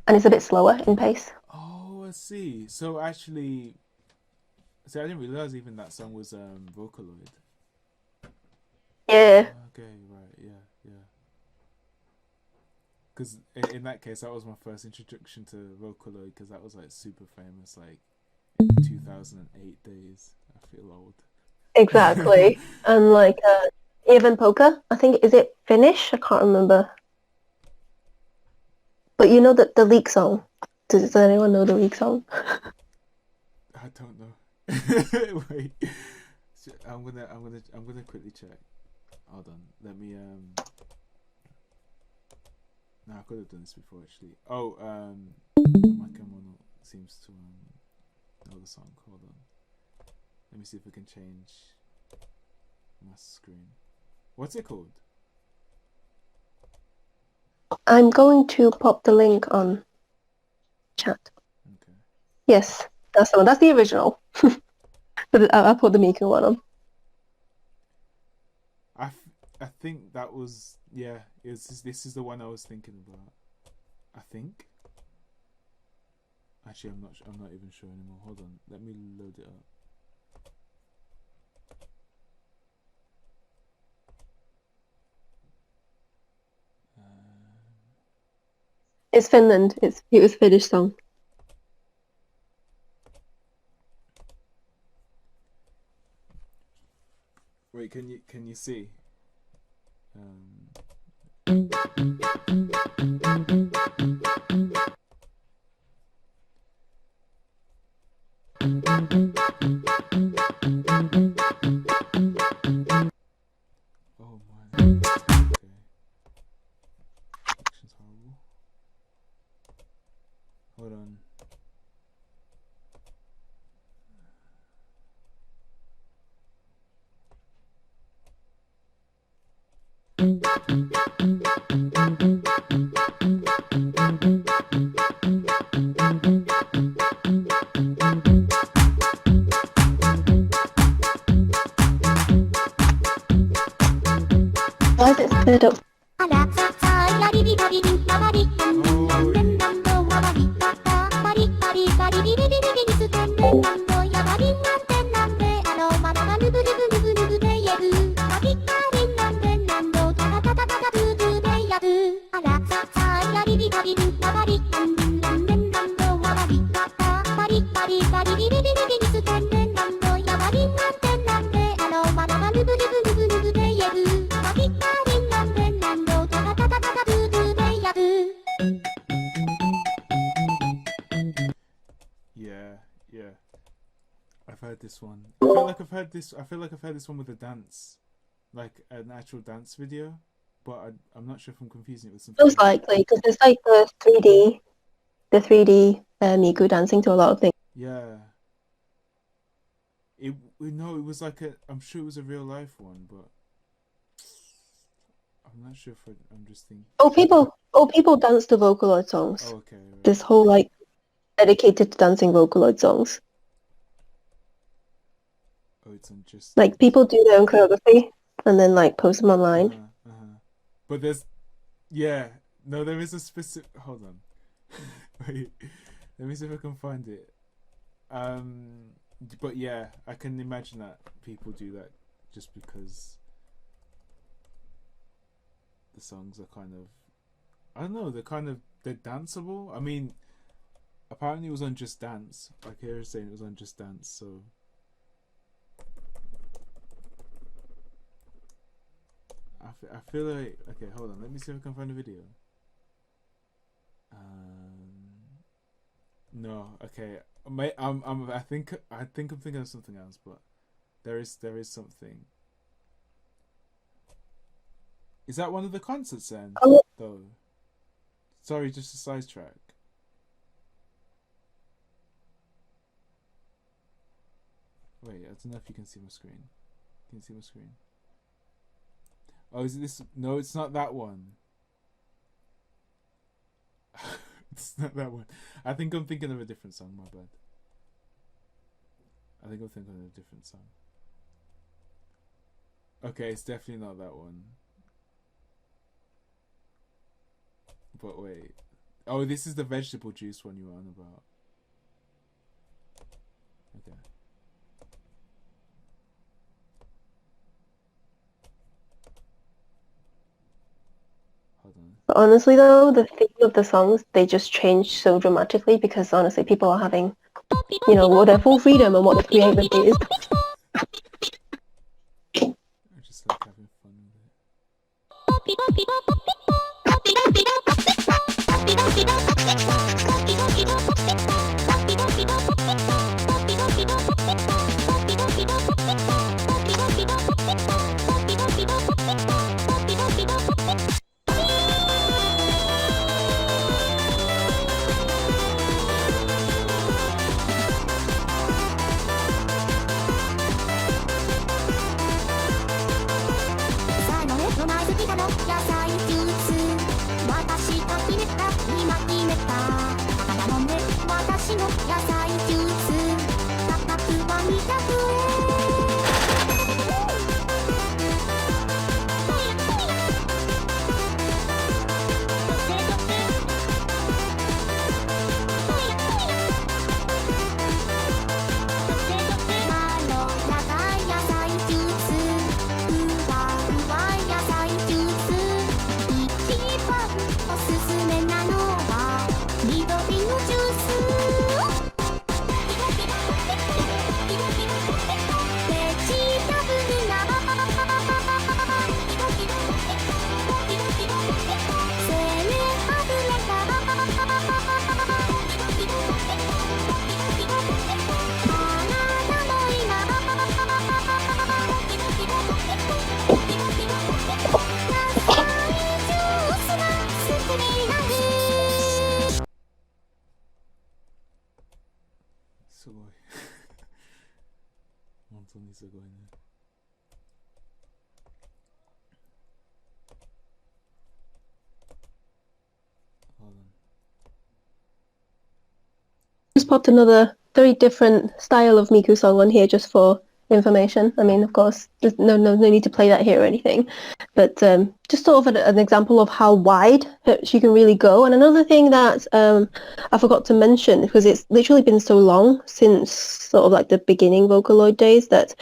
and it's a bit slower in pace. Oh, I see. So actually, see, I didn't realize even that song was Vocaloid. Yeah. Okay, right, yeah. Because in that case, that was my first introduction to Vocaloid, because that was like super famous, like 2008 days. I feel old. Exactly. And like even Poker, I think, is it Finnish? I can't remember. But you know the Leak song. Does anyone know the Leak song? I don't know. Wait, I'm gonna quickly check. Hold on. Let me No, I could have done this before actually. Oh, Makamono seems to know the song. Hold on. Let me see if we can change my screen. What's it called? I'm going to pop the link on chat. Okay. Yes, that's the one. That's the original. But I'll put the Miku one on. I think that was, yeah. This is the one I was thinking about. I think. Actually, I'm not even sure anymore. Hold on. Let me load it up. It's Finland. It was Finnish song. Wait, can you see? Oh my. Okay. Action's horrible. Hold on. Why is it split up? あらささいラリビラリビラバリランランレンランドワバリラタバリバリバリビリビリビリステンレンランドヤバリンランテンランデアロマナガルブルブルブルブデイエルバビッタリンランデンランドタタタタタタブーブーデイヤドあらささいラリビラリビラバリランランレンランドワバリラタバリバリバリビリビリビリステンレンランドヤバリンランテンランデアロマナガルブルブルブルブデイエルバビッタリンランデンランドタタタタタブーブーデイヤド Yeah. I've heard this one. I feel like I've heard this one with a dance, like an actual dance video, but I'm not sure if I'm confusing it with something. Most likely, because it's like the 3D Miku dancing to a lot of things. Yeah. It was like I'm sure it was a real life one, but I'm not sure if I'm just thinking. People dance to Vocaloid songs. Oh, okay. Right. This whole like dedicated to dancing Vocaloid songs. Oh, it's on just Like people do their own choreography and then like post them online. But there's, yeah, no, there is a specific. Hold on, wait, let me see if I can find it. But yeah, I can imagine that people do that just because the songs are kind of, I don't know, they're danceable. I mean, apparently it was on Just Dance. Like here is saying it was on Just Dance, so. I feel like, okay, hold on, let me see if I can find a video. No, okay, I think I'm thinking of something else, but there is something. Is that one of the concerts then? Though, sorry, just a sidetrack. Wait, I don't know if you can see my screen. Can you see my screen? Oh, is it this? No, it's not that one. It's not that one. I think I'm thinking of a different song, my bad. I think I'm thinking of a different song. Okay, it's definitely not that one. But wait. Oh, this is the vegetable juice one you were on about. Okay. But honestly though, the theme of the songs, they just change so dramatically because honestly people are having, you know, their full freedom and what the creativity is. I just like having fun with it. Just popped another very different style of Miku song on here just for information. I mean, of course, there's no need to play that here or anything, but just sort of an example of how wide she can really go. And another thing that I forgot to mention, because it's literally been so long since sort of like the beginning Vocaloid days, that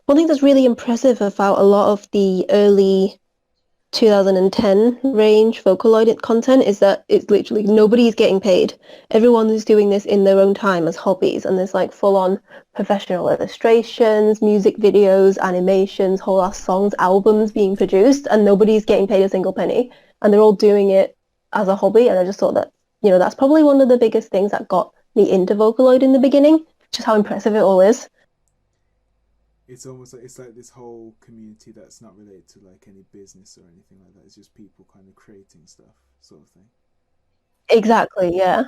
one thing that's really impressive about a lot of the early 2010 range Vocaloid content is that it's literally nobody's getting paid. Everyone is doing this in their own time as hobbies, and there's like full-on professional illustrations, music videos, animations, whole ass songs, albums being produced, and nobody's getting paid a single penny, and they're all doing it as a hobby. And I just thought that, you know, that's probably one of the biggest things that got me into Vocaloid in the beginning, just how impressive it all is. It's almost like it's like this whole community that's not related to like any business or anything like that. It's just people kind of creating stuff, sort of thing. Exactly, yeah.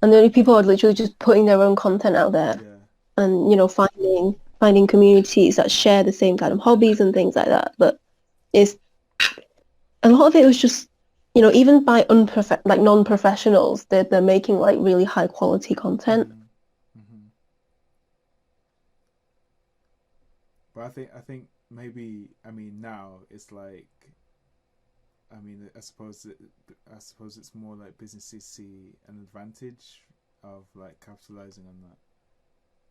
And the only people are literally just putting their own content out there, Yeah. and you know, finding communities that share the same kind of hobbies and things like that. But it's a lot of it was just, you know, even by non-professionals, they're making like really high quality content. Mm-hmm. But I think maybe now it's like, I suppose it's more like businesses see an advantage of like capitalizing on that.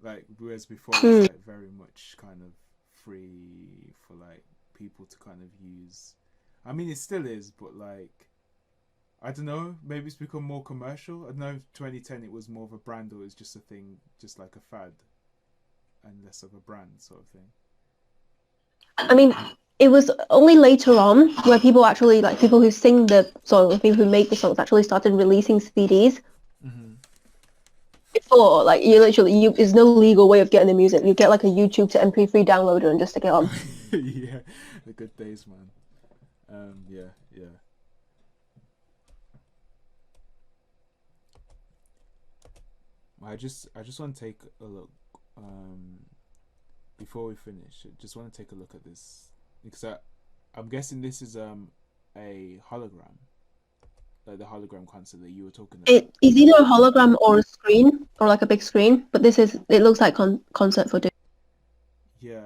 Like whereas before it's like very much kind of free for like people to kind of use. I mean, it still is, but like, I don't know, maybe it's become more commercial. I don't know if 2010 it was more of a brand or it's just a thing, just like a fad and less of a brand sort of thing. I mean, it was only later on where people actually, like people who sing the songs, people who make the songs actually started releasing CDs. Mm-hmm. Before, like there's no legal way of getting the music. You get like a YouTube to MP3 downloader and just stick it on. Yeah, the good days, man. Yeah. I just want to take a look before we finish. I just want to take a look at this because I'm guessing this is a hologram, like the hologram concert that you were talking about. It is either a hologram or a screen or like a big screen, but it looks like concert footage. Yeah.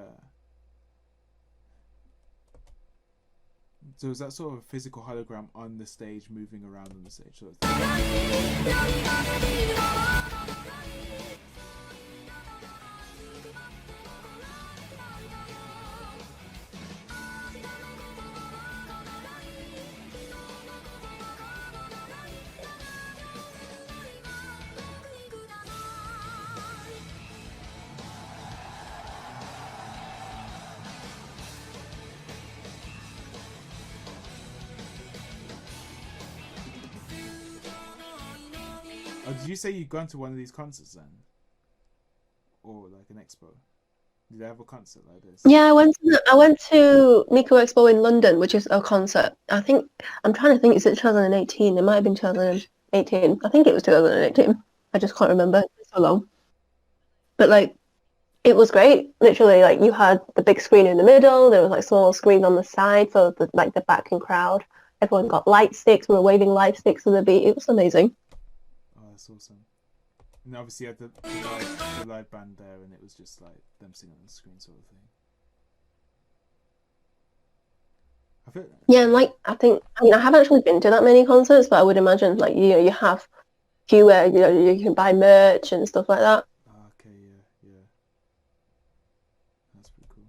So is that sort of a physical hologram on the stage, moving around on the stage? Sort of Oh, did you say you'd gone to one of these concerts then? Or like an expo? Did they have a concert like this? Yeah, I went to Miku Expo in London, which is a concert. I'm trying to think, is it 2018? It might have been 2018. I think it was 2018. I just can't remember. It's so long. But like, it was great. Literally, like you had the big screen in the middle. There was like small screen on the side for the backing crowd. Everyone got light sticks. We were waving light sticks to the beat. It was amazing. That's awesome. And obviously you had the live band there, and it was just like them singing on the screen sort of thing. Yeah, and like I haven't actually been to that many concerts, but I would imagine like you have few where you can buy merch and stuff like that. Okay, yeah. That's pretty cool.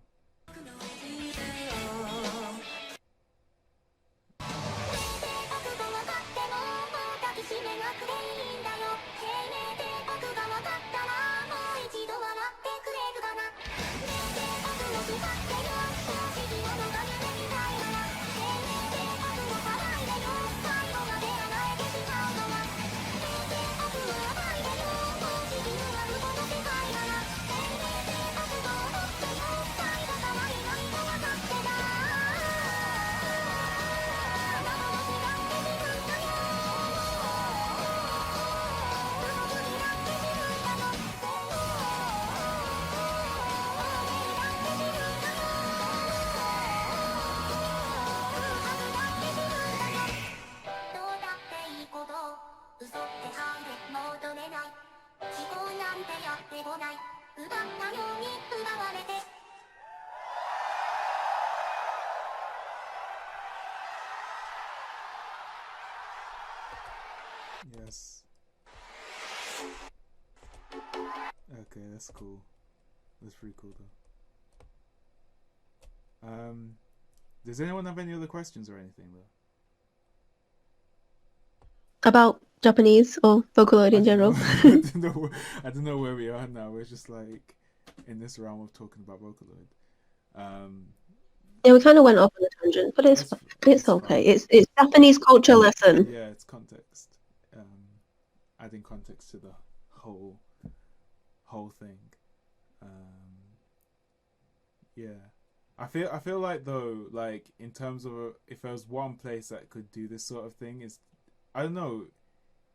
Yes. Okay, that's cool. That's pretty cool though. Does anyone have any other questions or anything though? About Japanese or Vocaloid in general? I don't know where we are now. We're just like in this realm of talking about Vocaloid. Yeah, we kind of went off on a tangent, but it's okay. It's Japanese culture lesson. Yeah, it's context. Adding context to the whole thing. Yeah, I feel like though, like in terms of if there was one place that could do this sort of thing, is I don't know,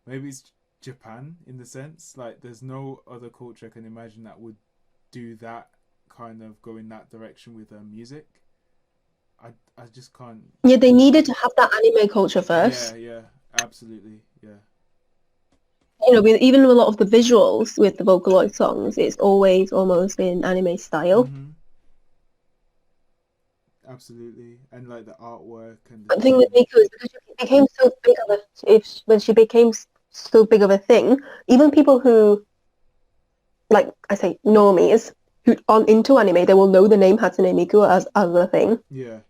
maybe it's Japan in the sense like there's no other culture I can imagine that would do that kind of go in that direction with music. I just can't. Yeah, they needed to have that anime culture first. Yeah, absolutely, yeah. You know, even a lot of the visuals with the Vocaloid songs, it's always almost in anime style. Mm-hmm. absolutely. And like the artwork and But the thing with Miku is because she became so big of a when she became so big of a thing, even people who, like I say, normies who aren't into anime, they will know the name Hatsune Miku as a thing. Yeah.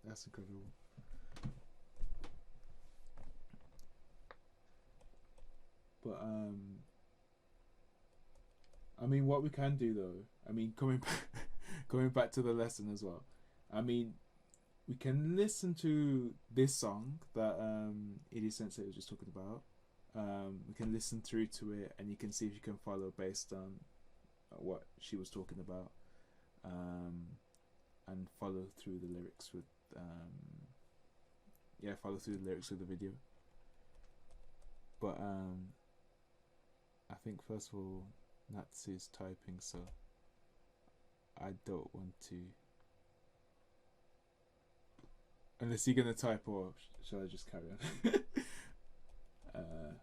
That's incredible. But I mean, what we can do though, I mean, going back to the lesson as well. I mean, we can listen to this song that Iri Sensei was just talking about. We can listen through to it, and you can see if you can follow based on what she was talking about, and follow through the lyrics with follow through the lyrics with the video. But I think first of all, Natsu's typing, so I don't want to. Unless you're gonna type, or shall I just carry on?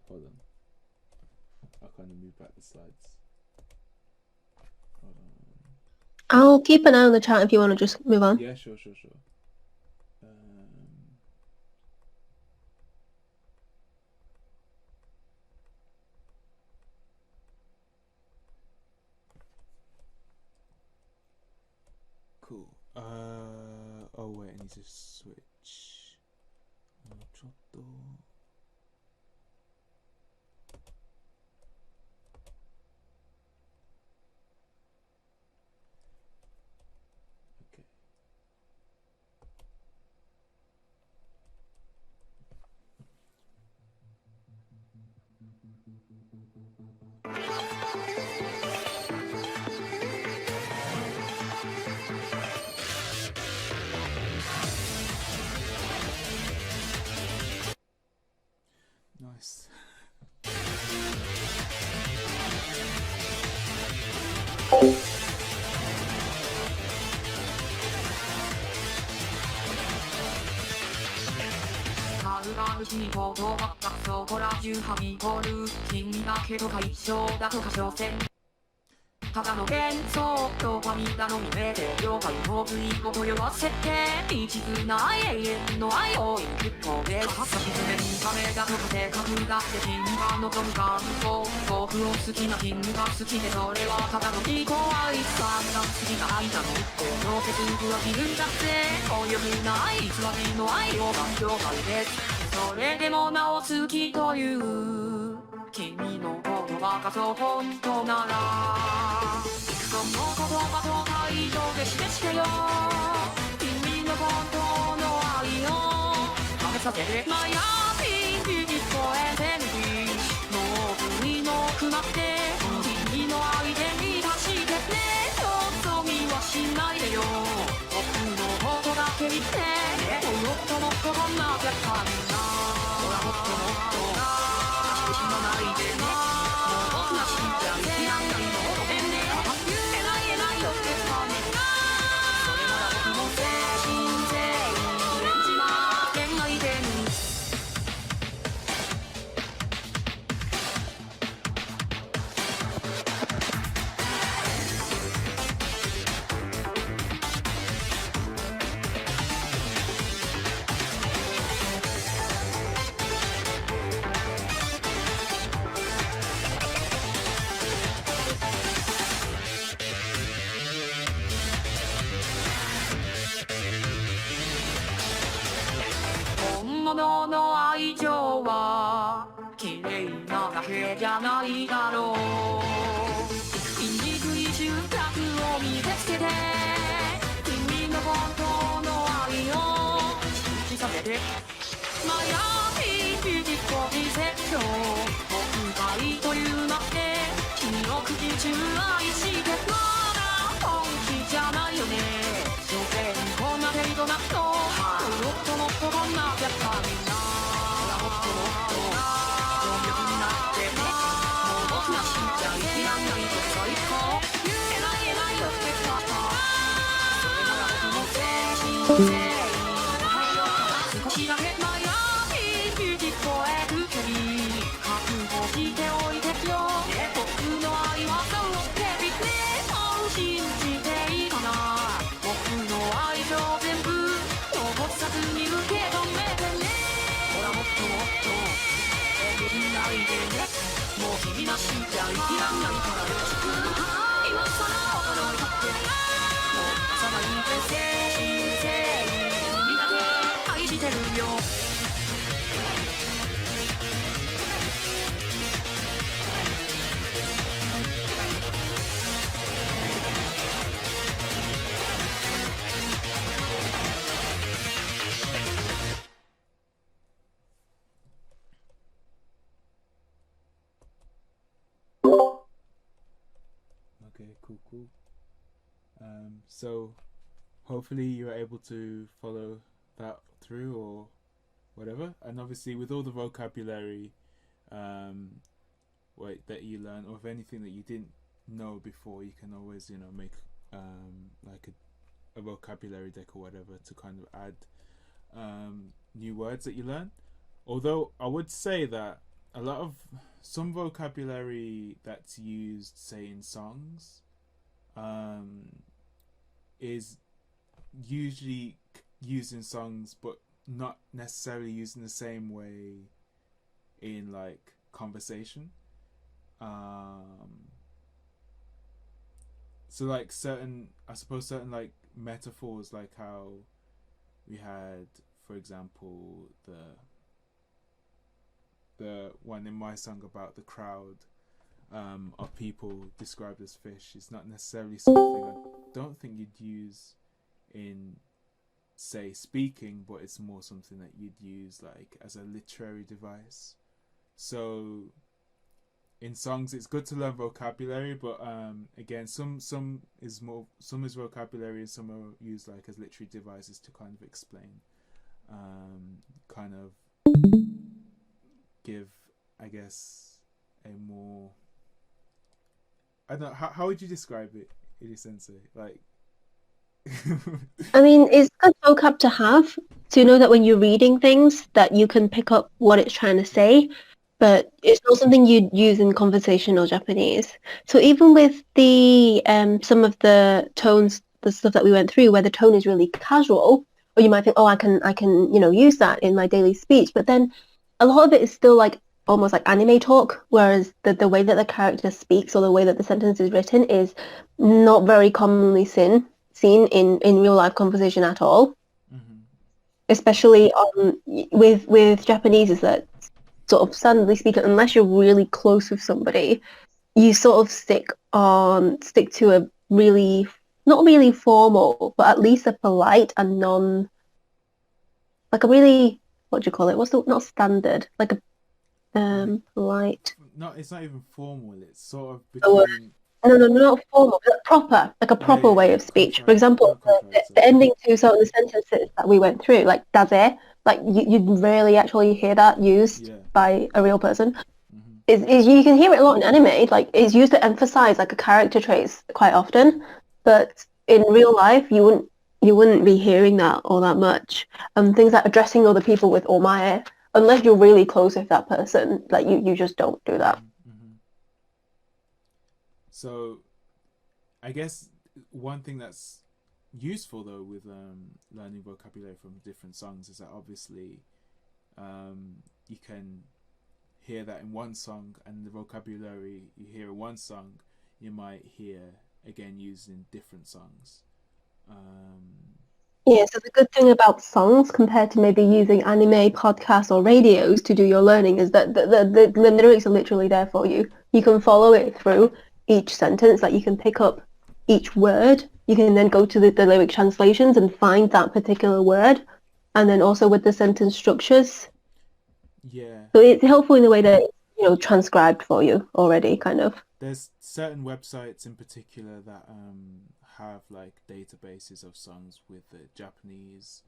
Hold on. I'll kind of move back the slides. Hold on. I'll keep an eye on the chat if you want to just move on. Yeah, sure. Cool. Oh wait, I need to switch. ちょっと. Okay. Nice.「ただの幻想とファミダの見えて了解のぶいごと酔わせて一途な永遠の愛を一歩でかさ沈めに亀がとかせ隠だって君が望む感想僕を好きな君が好きでそれはただの自己愛さんが好きな愛だのこの手数は切るんだって泳ぐない偽りの愛を了解ですそれでもなお好きという君の言葉がそう本当ならその言葉と態度で示してよ君の本当の愛を食べさせてマイアピーに聞こえてみもう不意のくなって君の愛で満たしてね望みはしないでよ僕のことだけ見てもっともっとこんな絶対なほらもっともっと死なないでねもう僕が死んじゃいけないのごめんね言えないよってかねそれなら僕も精神性に演じま恋愛ゲーム本物の愛情は綺麗なだけじゃないだろう醜い収穫を見せつけて君の本当の愛を信じさせてマイアピー自己リセット僕愛というなって君を口中愛してまだ本気じゃないよね所詮こんな程度なともっともっとこんなやったみんなもっともっと貪欲になってねもう僕が死んじゃいけないと最高言えないよってさそれなら僕も精神性に少しだけマイアピー聞こえるけり覚悟しておいてよ僕の愛はそうってびっくり本心 Okay, cool. So hopefully you're able to follow that through or whatever. And obviously with all the vocabulary that you learn, or if anything that you didn't know before, you can always, make like a vocabulary deck or whatever to kind of add new words that you learn. Although I would say that some vocabulary that's used, say, in songs, is usually used in songs, but not necessarily used in the same way in like conversation. So like certain like metaphors, like how we had, for example, the one in my song about the crowd of people described as fish. It's not necessarily something I don't think you'd use in, say, speaking, but it's more something that you'd use like as a literary device. So in songs it's good to learn vocabulary, but again, some is vocabulary and some are used like as literary devices to kind of explain, kind of give, I guess, a more, I don't know, how would you describe it, Sensei? Like I mean, it's good vocab to have, to know that when you're reading things that you can pick up what it's trying to say, but it's not something you'd use in conversational Japanese. So even with the some of the tones, the stuff that we went through, where the tone is really casual, or you might think, oh, I can use that in my daily speech, but then a lot of it is still like almost like anime talk, whereas the way that the character speaks or the way that the sentence is written is not very commonly seen in real life conversation at all. Mm-hmm. Especially with Japanese, is that sort of standardly speaking, unless you're really close with somebody, you sort of stick to a really, not really formal, but at least a polite and like a really, what do you call it? Not standard, like a polite. No, it's not even formal. It's sort of Oh, between. no, not formal, but proper, like a proper way of speech. For example, the ending to some of the sentences that we went through, like daze, like you'd rarely actually hear that used by a real person. Mm-hmm. Is you can hear it a lot in anime. Like it's used to emphasize like a character traits quite often, but in real life you wouldn't be hearing that all that much. Things like addressing other people with omae, unless you're really close with that person, like you just don't do that. Mm-hmm. So I guess one thing that's useful though with learning vocabulary from different songs is that obviously you can hear that in one song, and the vocabulary you hear in one song you might hear again used in different songs. Yeah, so the good thing about songs compared to maybe using anime, podcasts or radios to do your learning is that the lyrics are literally there for you. You can follow it through each sentence, like you can pick up each word. You can then go to the lyric translations and find that particular word, and then also with the sentence structures. Yeah. So it's helpful in the way that it's transcribed for you already, kind of. There's certain websites in particular that have like databases of songs with the Japanese,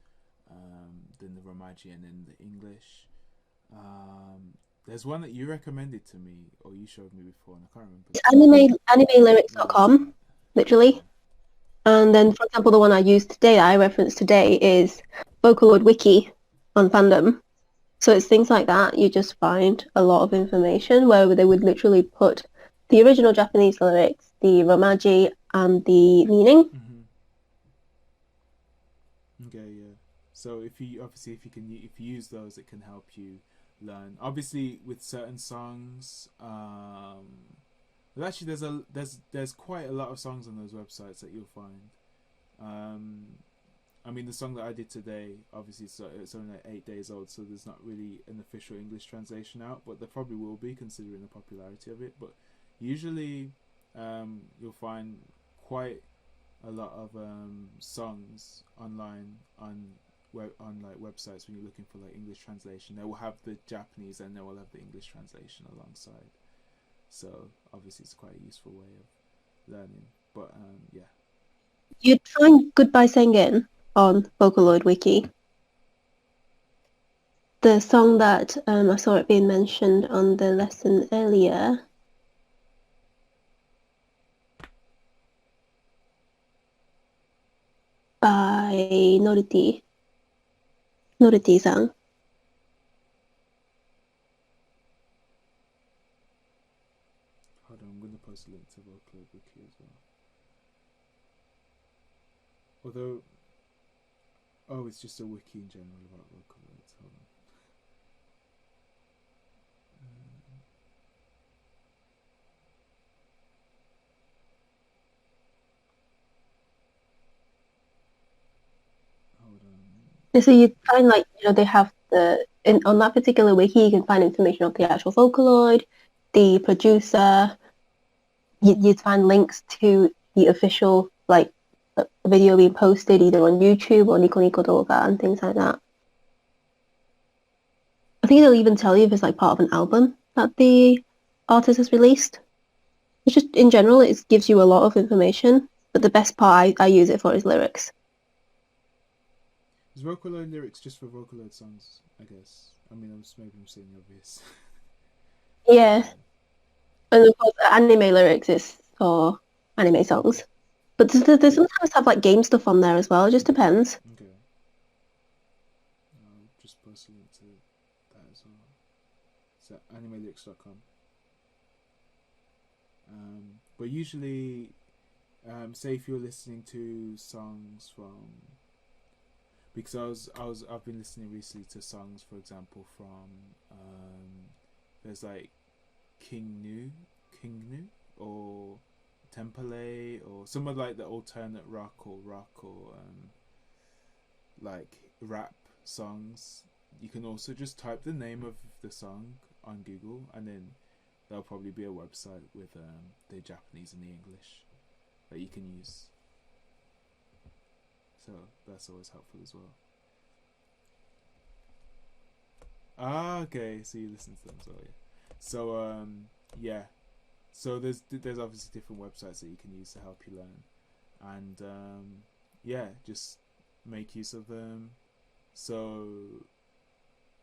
then the Romaji, and then the English. There's one that you recommended to me, or you showed me before, and I can't remember. Animelyrics.com, literally. And then, for example, the one I used today, that I referenced today, is Vocaloid Wiki on Fandom. So it's things like that. You just find a lot of information where they would literally put the original Japanese lyrics, the Romaji, and the meaning. Mm-hmm. Okay, yeah. So if you use those, it can help you learn. Obviously, with certain songs, but actually, there's quite a lot of songs on those websites that you'll find. I mean, the song that I did today, obviously, it's only like 8 days old, so there's not really an official English translation out, but there probably will be, considering the popularity of it. But usually, you'll find quite a lot of songs online on like websites when you're looking for like English translation. They will have the Japanese and they will have the English translation alongside. So obviously, it's quite a useful way of learning. But yeah. You'd find Goodbye Singing on Vocaloid Wiki. The song that I saw it being mentioned on the lesson earlier. By Noriti-san. Hold on, I'm going to post a link to Vocaloid Wiki as well. Although, oh, it's just a wiki in general about Vocaloids. Hold on. Hold on. So you'd find like, they have on that particular wiki, you can find information of the actual Vocaloid, the producer. You'd find links to the official, like, a video being posted either on YouTube or Nico Nico Doga and things like that. I think they'll even tell you if it's like part of an album that the artist has released. It's just, in general, it gives you a lot of information, but the best part I use it for is lyrics. Is Vocaloid lyrics just for Vocaloid songs, I guess? I mean, maybe I'm saying the obvious. Yeah. And of course, anime lyrics is for anime songs. But they sometimes have like game stuff on there as well. It just depends. Okay. I'll just post a link to that as well. It's at animelyrics.com. But usually, say if you're listening to songs from, because I've been listening recently to songs, for example, from there's like King Nu, or Tempele, or some of like the alternate rock or like rap songs. You can also just type the name of the song on Google, and then there'll probably be a website with the Japanese and the English that you can use. So that's always helpful as well. Ah, okay. So you listen to them as well, yeah. So yeah. So there's obviously different websites that you can use to help you learn, and yeah, just make use of them. So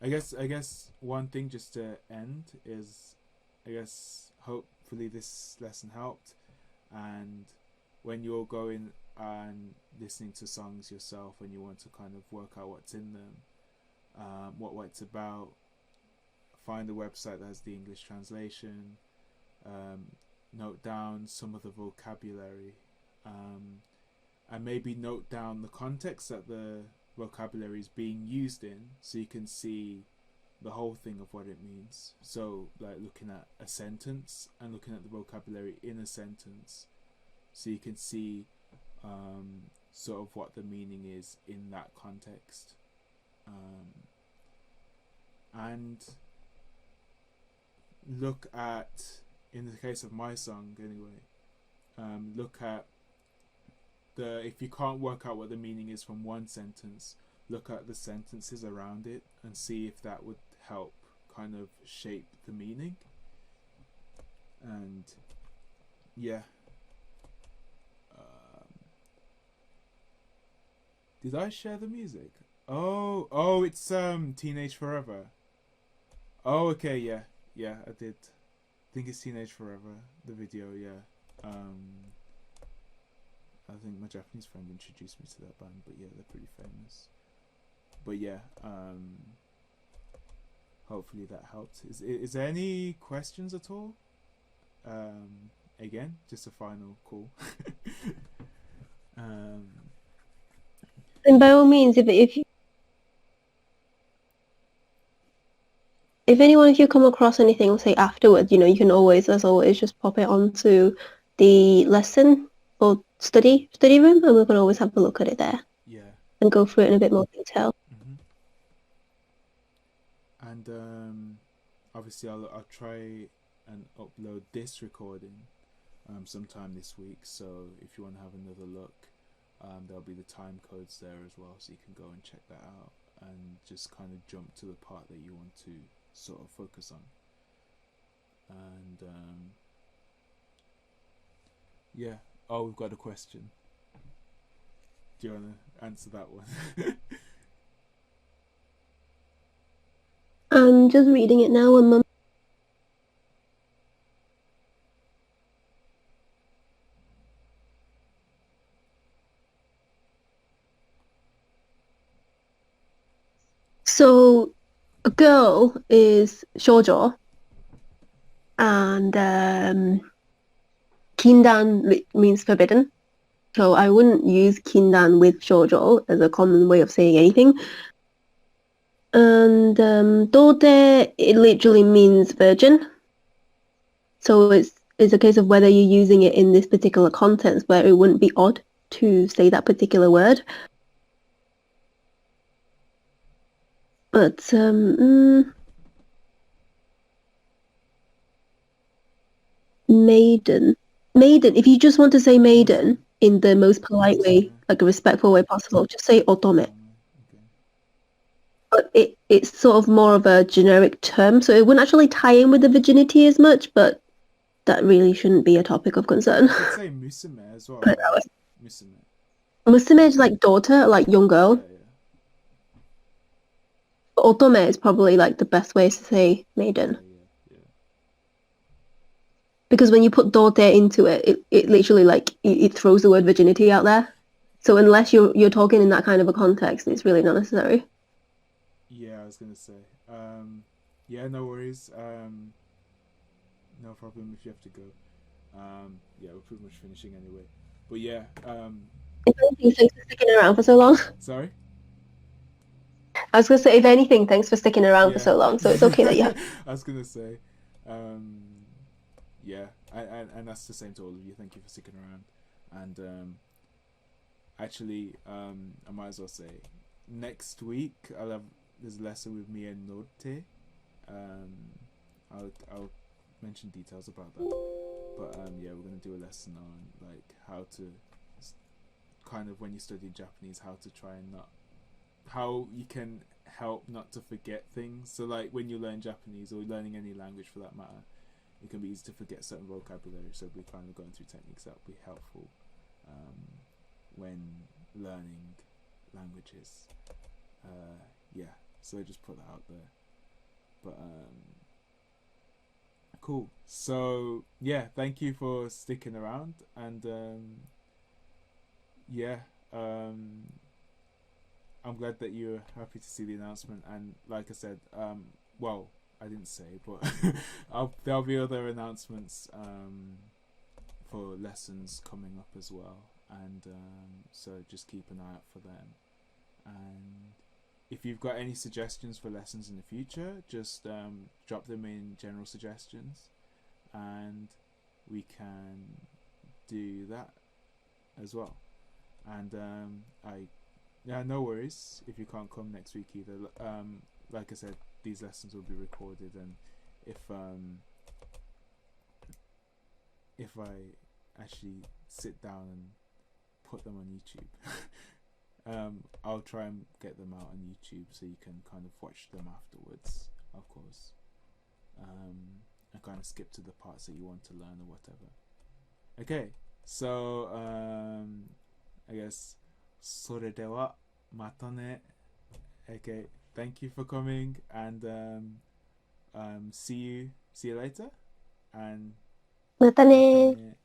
I guess one thing just to end is, I guess hopefully this lesson helped, and when you're going and listening to songs yourself and you want to kind of work out what's in them, what it's about, find a website that has the English translation. Note down some of the vocabulary, and maybe note down the context that the vocabulary is being used in, so you can see the whole thing of what it means. So like looking at a sentence and looking at the vocabulary in a sentence, so you can see sort of what the meaning is in that context, and look at, in the case of my song anyway, look at if you can't work out what the meaning is from one sentence, look at the sentences around it and see if that would help kind of shape the meaning. And yeah, did I share the music? Oh, it's Teenage Forever. Oh, okay, yeah, I did. I think it's Teenage Forever, the video, yeah. I think my Japanese friend introduced me to that band, but yeah, they're pretty famous. But yeah, hopefully that helped. Is there any questions at all? Again, just a final call. And by all means, if anyone of you come across anything, say afterwards, you can always, as always, just pop it onto the lesson or study room, and we can always have a look at it there. Yeah. And go through it in a bit more detail. Mm-hmm. And obviously, I'll try and upload this recording sometime this week. So if you want to have another look, there'll be the time codes there as well, so you can go and check that out and just kind of jump to the part that you want to sort of focus on. And Yeah. Oh, we've got a question. Do you want to answer that one? I'm just reading it now. One moment. So, a girl is shoujo, and kindan means forbidden. So I wouldn't use kindan with shoujo as a common way of saying anything. And dote, it literally means virgin. So it's a case of whether you're using it in this particular context where it wouldn't be odd to say that particular word. But maiden. If you just want to say maiden in the most polite way, like a respectful way possible, just say otome. Okay. But it's sort of more of a generic term, so it wouldn't actually tie in with the virginity as much, but that really shouldn't be a topic of concern. You could say musume as well. But Right? Musume. Musume is like daughter, like young girl. Yeah, yeah. But otome is probably like the best way to say maiden. Yeah. Because when you put dote into it, it literally like it throws the word virginity out there. So unless you're talking in that kind of a context, it's really not necessary. Yeah, I was gonna say. Yeah, no worries. No problem if you have to go. Yeah, we're pretty much finishing anyway. But yeah, If anything, thanks for sticking around for so long. sorry? I was gonna say, if anything, thanks for sticking around for Yeah. so long. So it's okay that you have. I was gonna say, yeah, and that's the same to all of you. Thank you for sticking around. And actually, I might as well say, next week there's a lesson with me and Norte. I'll mention details about that. But yeah, we're gonna do a lesson on like how to kind of when you study Japanese, how to try and how you can help not to forget things. So like when you learn Japanese or learning any language for that matter, it can be easy to forget certain vocabulary. So we're kind of going through techniques that will be helpful when learning languages. Yeah, so I just put that out there. But cool. So yeah, thank you for sticking around, and yeah, I'm glad that you're happy to see the announcement. And like I said, well, I didn't say, but there'll be other announcements for lessons coming up as well, and so just keep an eye out for them. And if you've got any suggestions for lessons in the future, just drop them in general suggestions, and we can do that as well. And yeah, no worries if you can't come next week either. Like I said, these lessons will be recorded, and if I actually sit down and put them on YouTube, I'll try and get them out on YouTube so you can kind of watch them afterwards, of course, and kind of skip to the parts that you want to learn or whatever. Okay, so I guess それではまたね. Okay, thank you for coming, and see you later, and またねー。